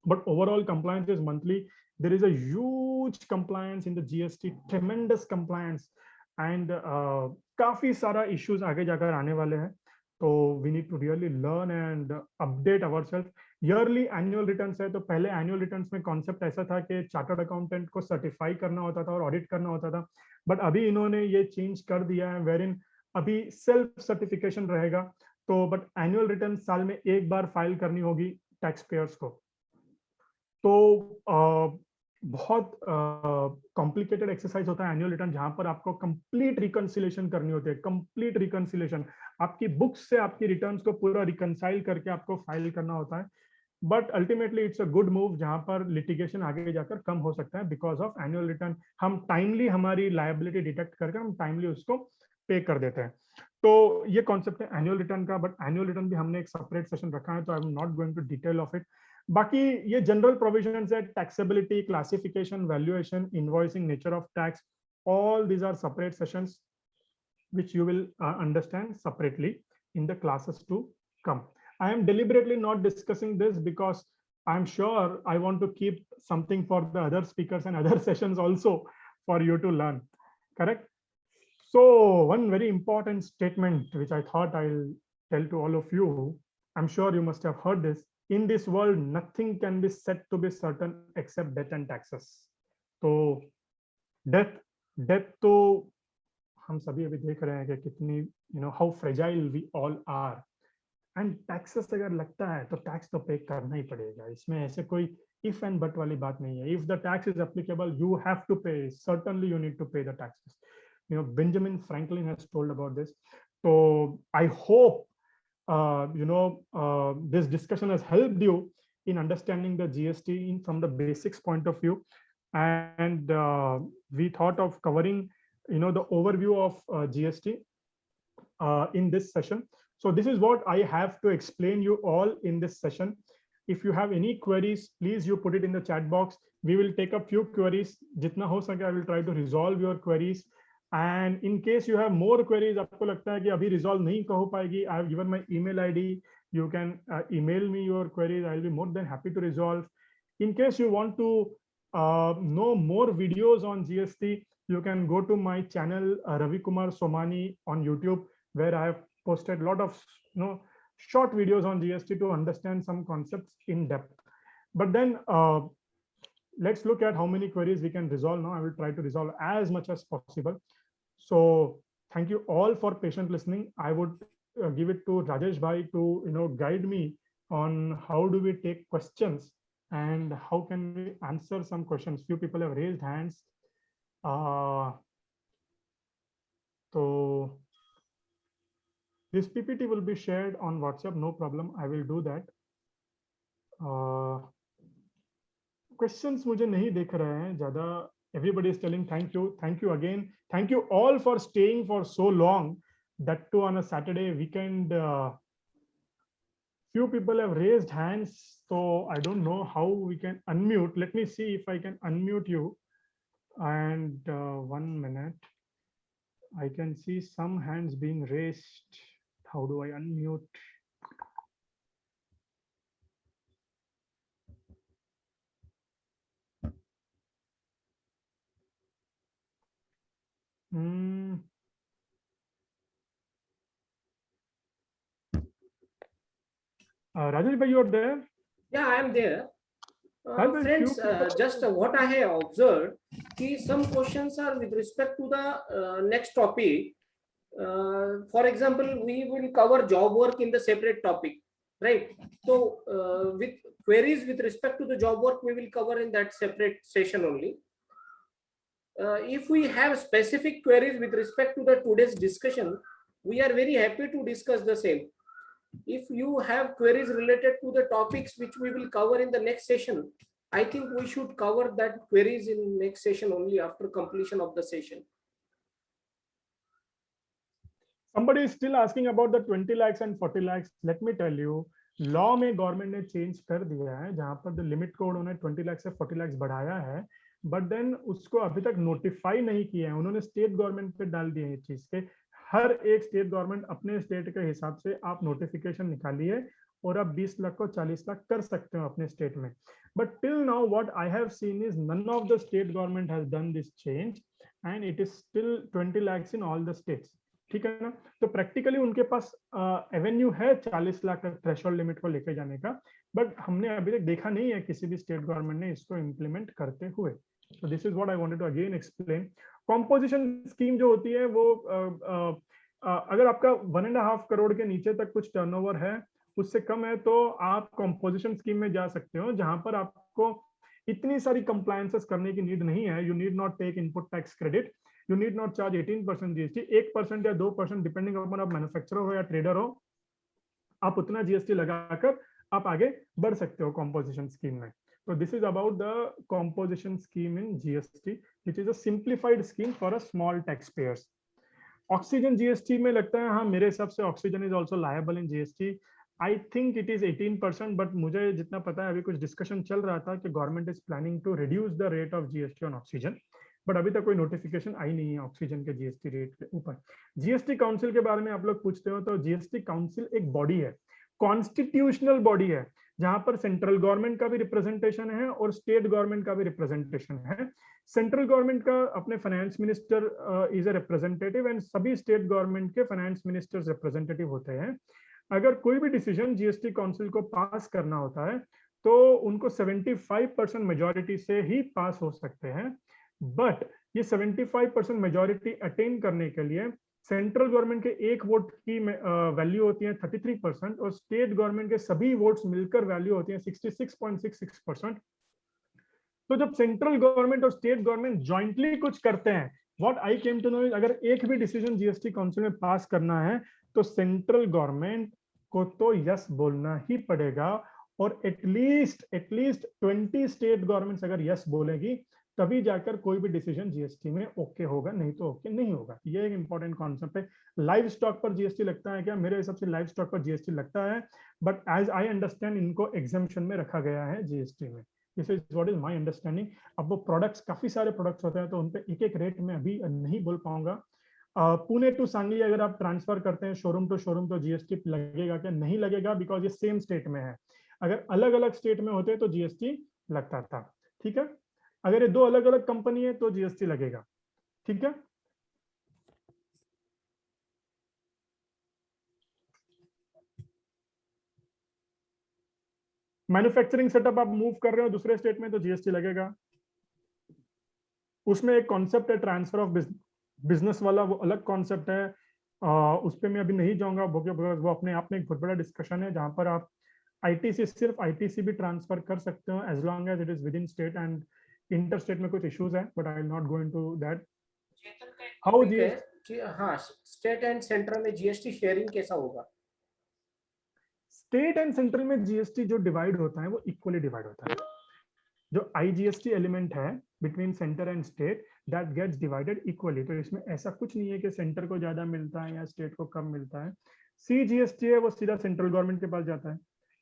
but overall compliance is monthly. There is a huge compliance in the GST, tremendous compliance, and काफी सारा issues आगे जाकर आने वाले हैं। तो we need to really learn and update ourselves. Yearly annual returns है, तो पहले annual returns में concept ऐसा था कि चार्टर्ड अकाउंटेंट को सर्टिफाई करना होता था और ऑडिट करना होता था, बट अभी इन्होंने ये चेंज कर दिया है वेरिन अभी सेल्फ सर्टिफिकेशन रहेगा। तो बट एनुअल रिटर्न साल में एक बार फाइल करनी होगी टैक्स पेयर्स को। तो बहुत कॉम्प्लिकेटेड एक्सरसाइज होता है एनुअल रिटर्न, जहां पर आपको कंप्लीट रिकंसिलेशन करनी होती है। कंप्लीट रिकंसिलेशन, आपकी बुक्स से आपकी रिटर्न्स को पूरा रिकंसाइल करके आपको फाइल करना होता है। But ultimately it's a good move, जहां पर लिटिगेशन आगे जाकर कम हो सकता है बिकॉज ऑफ एनुअल रिटर्न। हम टाइमली हमारी लायबिलिटी डिटेक्ट करके हम टाइमली उसको पे कर देते हैं। तो ये कॉन्सेप्ट है एनुअल रिटर्न का, बट एनुअल रिटर्न भी हमने एक सेपरेट सेशन रखा है, तो I am not going to detail of it. बाकी ये जनरल प्रोविजंस है, taxability, classification, valuation, invoicing, nature of tax, all these are separate sessions which you will understand separately in the classes to come. I am deliberately not discussing this because I'm sure I want to keep something for the other speakers and other sessions also for you to learn. Correct? So one very important statement which I thought I'll tell to all of you, I'm sure you must have heard this. In this world, nothing can be said to be certain except death and taxes. So death तो हम सभी अभी देख रहे हैं कि कितनी how fragile we all are, and taxes अगर लगता है तो टैक्स तो पे करना ही पड़ेगा, इसमें ऐसे कोई इफ एंड बट वाली बात नहीं है. If the tax is applicable you have to pay, certainly you need to pay the taxes. Benjamin Franklin has told about this. So I hope this discussion has helped you in understanding the GST from the basics point of view, and we thought of covering the overview of GST in this session. So this is what I have to explain you all in this session. If you have any queries, please you put it in the chat box. We will take a few queries. Jitna ho sake, I will try to resolve your queries. And in case you have more queries, आपको लगता है कि अभी resolve नहीं हो पाएगी, I have given my email ID. You can email me your queries. I'll be more than happy to resolve. In case you want to know more videos on GST, you can go to my channel Ravi Kumar Somani on YouTube, where I have posted a lot of short videos on GST to understand some concepts in depth. But then let's look at how many queries we can resolve now. I will try to resolve as much as possible. So thank you all for patient listening. I would give it to Rajesh Bhai to guide me on how do we take questions and how can we answer some questions. Few people have raised hands. So this PPT will be shared on WhatsApp, no problem. I will do that. Questions मुझे नहीं दिख रहे हैं ज़्यादा. Everybody is telling thank you again. Thank you all for staying for so long, that too on a Saturday weekend. Few people have raised hands, so I don't know how we can unmute. Let me see if I can unmute you. And 1 minute. I can see some hands being raised. How do I unmute? Rajesh bhai, you are there? Yeah, I am there. Friends, just what I have observed, some questions are with respect to the next topic. For example, we will cover job work in the separate topic, right? So with queries with respect to the job work, we will cover in that separate session only. If we have specific queries with respect to the today's discussion, we are very happy to discuss the same. If you have queries related to the topics which we will cover in the next session, I think we should cover that queries in next session only after completion of the session. Somebody is still asking about the 20 lakhs and 40 lakhs. Let me tell you, law में government ने change कर दिया है, जहां पर the limit को उन्होंने 20 लाख से 40 लाख बढ़ाया है, बट देन उसको अभी तक नोटिफाई नहीं किया है. उन्होंने स्टेट गवर्नमेंट पे डाल दिए हैं चीज के. हर एक स्टेट गवर्नमेंट अपने स्टेट के हिसाब से आप नोटिफिकेशन निकालिए और आप 20 लाख को 40 लाख कर सकते हो अपने स्टेट में. But till now what I have seen is none of the state government has done this change and it is still 20 lakh in all the states. ठीक है ना? तो प्रैक्टिकली उनके पास एवेन्यू है 40 लाख तक थ्रेशोल्ड लिमिट को लेके जाने का, बट हमने अभी तक देखा नहीं है किसी भी स्टेट गवर्नमेंट ने इसको इम्प्लीमेंट करते हुए. So this is what I wanted to again explain. Composition scheme जो होती है वो अगर आपका 1.5 करोड़ के नीचे तक कुछ टर्नओवर है, उससे कम है, तो आप composition scheme में जा सकते हो, जहां पर आपको इतनी सारी compliances करने की नीड नहीं है. You need not take input tax credit. You need not charge 18% GST. 1% या 2% डिपेंडिंग अपॉन आप मैन्युफैक्चरर हो या ट्रेडर हो, आप उतना जीएसटी लगाकर आप आगे बढ़ सकते हो composition scheme में. So this is about the composition scheme in GST, which is a simplified scheme for a small taxpayers. Oxygen GST में लगता है, हाँ मेरे हिसाब से oxygen is also liable in GST. I think it is 18%, but मुझे जितना पता है अभी कुछ डिस्कशन चल रहा था कि government is planning to reduce the rate of GST on oxygen, but अभी तक कोई नोटिफिकेशन आई नहीं है ऑक्सीजन के जीएसटी रेट के ऊपर। जीएसटी काउंसिल के बारे में आप लोग पूछते हो, तो जीएसटी काउंसिल एक बॉडी है, कॉन्स्टिट्यूशनल बॉडी है, जहां पर सेंट्रल गवर्नमेंट का भी रिप्रेजेंटेशन है और स्टेट गवर्नमेंट का भी रिप्रेजेंटेशन है। सेंट्रल गवर्नमेंट का अपने finance minister is a representative and सभी स्टेट गवर्नमेंट के फाइनेंस मिनिस्टर्स रिप्रेजेंटेटिव होते हैं। अगर कोई भी डिसीजन जीएसटी काउंसिल को पास करना होता है तो उनको 75% मेजॉरिटी से ही पास हो सकते हैं, बट ये 75% मेजॉरिटी अटेन करने के लिए सेंट्रल गवर्नमेंट के एक वोट की वैल्यू होती है 33% और स्टेट गवर्नमेंट के सभी वोट्स मिलकर वैल्यू होती है 66.66%। तो जब सेंट्रल गवर्नमेंट और स्टेट गवर्नमेंट जॉइंटली कुछ करते हैं, what I came to know is, अगर एक भी डिसीजन जीएसटी काउंसिल में पास करना है तो सेंट्रल गवर्नमेंट को तो यस बोलना ही पड़ेगा, और एटलीस्ट 20 स्टेट गवर्नमेंट्स अगर यस बोलेगी तभी जाकर कोई भी डिसीजन जीएसटी में ओके होगा, नहीं तो ओके नहीं होगा। ये एक इंपॉर्टेंट कॉन्सेप्ट है। लाइव स्टॉक पर जीएसटी लगता है क्या? मेरे हिसाब से लाइव स्टॉक पर जीएसटी लगता है, बट एज आई अंडरस्टैंड इनको एग्जेम्पशन में रखा गया है जीएसटी में। This is what is my understanding. अब वो प्रोडक्ट्स, काफी सारे प्रोडक्ट्स होते हैं तो उन पे एक एक रेट में अभी नहीं बोल पाऊंगा। पुणे टू सांगली अगर आप ट्रांसफर करते हैं शोरूम टू शोरूम तो जीएसटी लगेगा क्या? नहीं लगेगा, बिकॉज ये सेम स्टेट में है। अगर अलग अलग स्टेट में होते तो जीएसटी लगता था, ठीक है। अगर ये दो अलग अलग कंपनी है तो जीएसटी लगेगा, ठीक है। मैन्युफैक्चरिंग सेटअप आप मूव कर रहे हो दूसरे स्टेट में तो जीएसटी लगेगा। उसमें एक कॉन्सेप्ट है ट्रांसफर ऑफ बिजनेस वाला, वो अलग कॉन्सेप्ट है। उस पर मैं अभी नहीं जाऊंगा, वो अपने आप में एक बहुत बड़ा डिस्कशन है, जहां पर आप आईटीसी, सिर्फ आईटीसी भी ट्रांसफर कर सकते हो as long as it is within state, and inter state में कुछ इश्यूज है, but I will not go into that. How ji, हाँ, स्टेट एंड सेंट्रल में जीएसटी शेयरिंग कैसा होगा? स्टेट एंड सेंट्रल में जीएसटी जो डिवाइड होता है वो इक्वली डिवाइड होता है। जो आईजीएसटी एलिमेंट है between centre and state, that gets divided equally. तो इसमें ऐसा कुछ नहीं है कि सेंटर को ज्यादा मिलता है या स्टेट को कम मिलता है। सीजीएसटी है वो सीधा सेंट्रल गवर्नमेंट के पास जाता है,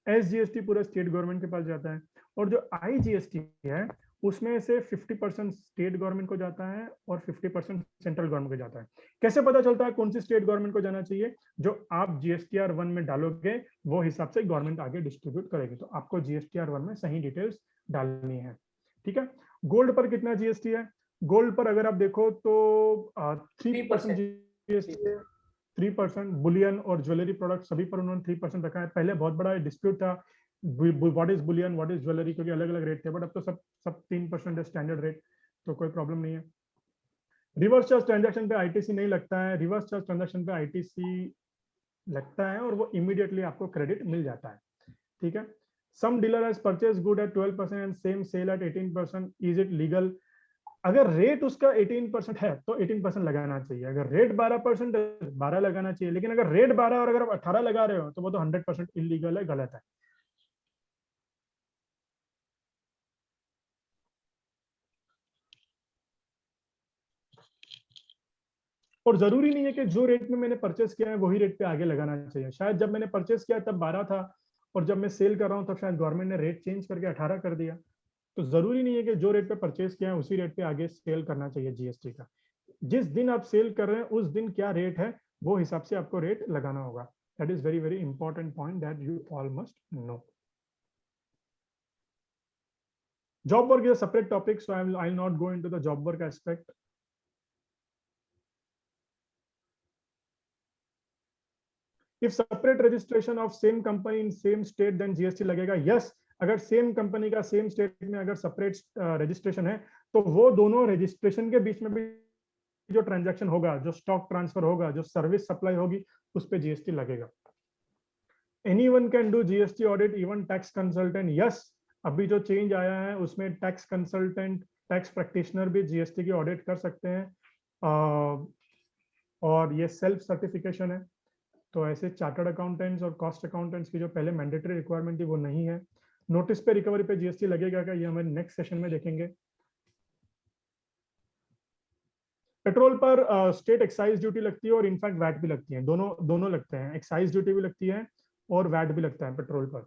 एसजीएसटी पूरा स्टेट गवर्नमेंट के पास जाता है, और जो आईजीएसटी है उसमें से 50% स्टेट गवर्नमेंट को जाता है और 50% सेंट्रल गवर्नमेंट को जाता है। कैसे पता चलता है कौन सी स्टेट गवर्नमेंट को जाना चाहिए? जो आप जीएसटीआर 1 में डालोगे वो हिसाब से गवर्नमेंट आगे डिस्ट्रीब्यूट करेगी, तो आपको जीएसटीआर 1 में सही डिटेल्स डालनी है, ठीक है। गोल्ड पर कितना जीएसटी है? गोल्ड पर अगर आप देखो तो 3% जीएसटी है। 3%। बुलियन और ज्वेलरी प्रोडक्ट सभी पर उन्होंने 3% रखा है। पहले बहुत बड़ा डिस्प्यूट था what is Boolean what is jewellery, क्योंकि अलग अलग रेट थे, बट अब तो सब 3% है स्टैंडर्ड रेट, तो कोई प्रॉब्लम नहीं है। रिवर्स चार्ज ट्रांजैक्शन पे आईटीसी नहीं लगता है, रिवर्स चार्ज ट्रांजैक्शन पे आईटीसी लगता है और वो इमीडिएटली आपको क्रेडिट मिल जाता है, ठीक है। Some dealer has purchased good at 12% and same sale at 18%. Is it legal? अगर रेट उसका 18% है तो 18% लगाना चाहिए। अगर रेट 12% 12 लगाना चाहिए, लेकिन अगर रेट 12 और अगर आप 18 लगा रहे हो तो वो तो 100% इलीगल है, गलत है। और जरूरी नहीं है कि जो रेट में मैंने परचेस किया है वही रेट पे आगे लगाना चाहिए। शायद जब मैंने परचेस किया तब 12 था और जब मैं सेल कर रहा हूँ तब शायद गवर्नमेंट ने रेट चेंज करके 18 कर दिया। तो जरूरी नहीं है कि जो रेट पे परचेस किया है उसी रेट पे आगे सेल करना चाहिए जीएसटी का। जिस दिन आप सेल कर रहे हैं उस दिन क्या रेट है वो हिसाब से आपको रेट लगाना होगा। That is very very important point that you all must know. Job work is a separate topic, so I'll not go into the job work aspect. If separate registration of same company in same state, then GST लगेगा। Yes, अगर same company का same state में अगर separate registration है तो वो दोनों registration के बीच में भी जो ट्रांजैक्शन होगा, जो स्टॉक ट्रांसफर होगा, जो सर्विस सप्लाई होगी, उस पे जीएसटी लगेगा। Anyone can do GST audit, even tax consultant. Yes, अभी जो चेंज आया है उसमें टैक्स कंसल्टेंट, टैक्स प्रैक्टिशनर भी जीएसटी की ऑडिट कर सकते हैं, और ये सेल्फ सर्टिफिकेशन है। तो ऐसे चार्टर्ड अकाउंटेंट्स और कॉस्ट अकाउंटेंट्स की जो पहले मैंडेटरी रिक्वायरमेंट थी वो नहीं है। नोटिस पे रिकवरी पे जीएसटी लगेगा क्या, ये हमारे नेक्स्ट सेशन में देखेंगे। पेट्रोल पर स्टेट एक्साइज ड्यूटी लगती है और इनफैक्ट वैट भी लगती है, दोनों लगते हैं। एक्साइज ड्यूटी भी लगती है और वैट भी लगता है पेट्रोल पर।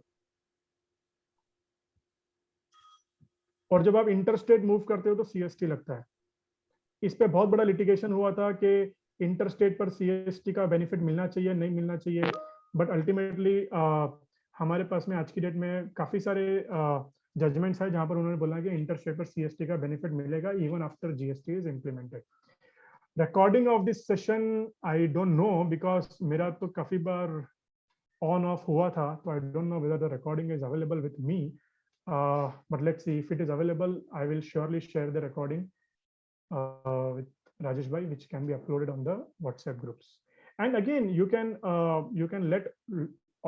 और जब आप इंटरस्टेट मूव करते हो तो सीएसटी लगता है। इस पे बहुत बड़ा लिटिगेशन हुआ था कि इंटरस्टेट पर सीएसटी का बेनिफिट मिलना चाहिए नहीं मिलना चाहिए, बट अल्टीमेटली हमारे पास में आज की डेट में काफी सारे जजमेंट्स है जहां पर उन्होंने बोला कि इंटरस्टेट पर सीएसटी का बेनिफिट मिलेगा even after GST is implemented. Recording of this session I don't no because मेरा तो काफी बार ऑन ऑफ हुआ था, तो आई don't know whether the recording is available with me, but let's see if it is available. I will surely share the recording with Rajesh bhai, which can be uploaded on the WhatsApp groups. And again, you can let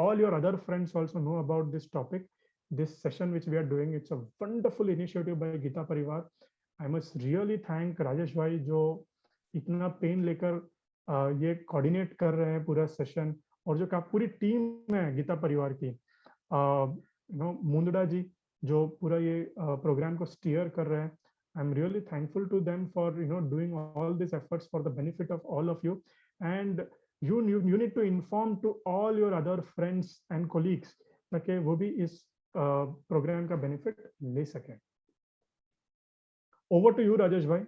all your other friends also know about this topic, this session which we are doing. It's a wonderful initiative by Gita Parivar. I must really thank Rajesh bhai जो इतना pen लेकर ये coordinate कर रहे हैं पूरा session, और जो पूरी टीम है गीता परिवार की, मुंदड़ा जी जो पूरा ये प्रोग्राम को स्टीयर कर रहे हैं. I am really thankful to them for doing all this efforts for the benefit of all of you, and you need to inform to all your other friends and colleagues ताकि वो भी इस programme का benefit ले सकें. Over to you, Rajesh bhai.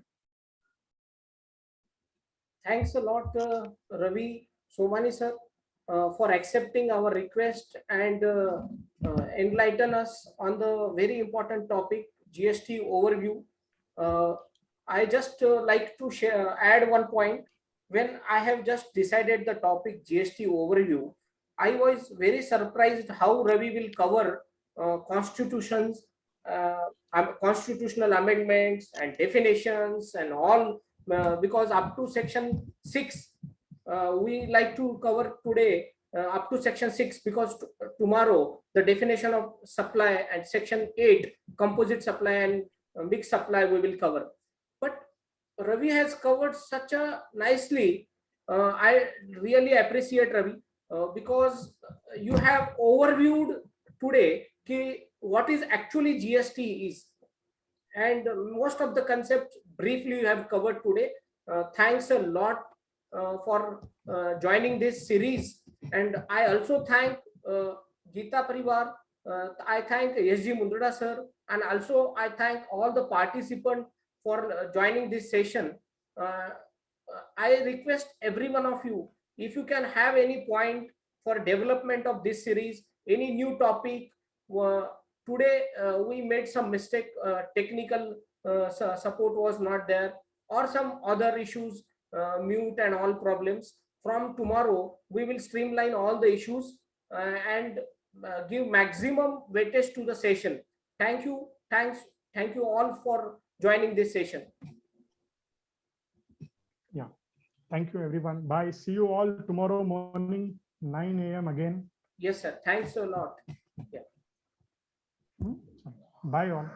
Thanks a lot, Ravi Somani sir, for accepting our request and enlighten us on the very important topic GST overview. I just like to add one point. When I have just decided the topic GST overview, I was very surprised how Ravi will cover constitutions, constitutional amendments and definitions and all, because up to section 6 we like to cover today up to section 6, because tomorrow the definition of supply and section 8 composite supply and mixed supply we will cover. But Ravi has covered such a nicely. I really appreciate Ravi because you have overviewed today what is actually GST is, and most of the concepts briefly you have covered today. Thanks a lot for joining this series, and I also thank Gita Parivar. I thank SG Mundada sir, and also I thank all the participants for joining this session. I request every one of you, if you can have any point for development of this series, any new topic. Today we made some mistake, technical support was not there, or some other issues, mute and all problems. From tomorrow we will streamline all the issues and give maximum weightage to the session. Thank you. Thank you all for joining this session. Yeah, thank you everyone. Bye. See you all tomorrow morning 9 a.m. again. Yes sir, thanks a lot. Yeah. Bye all.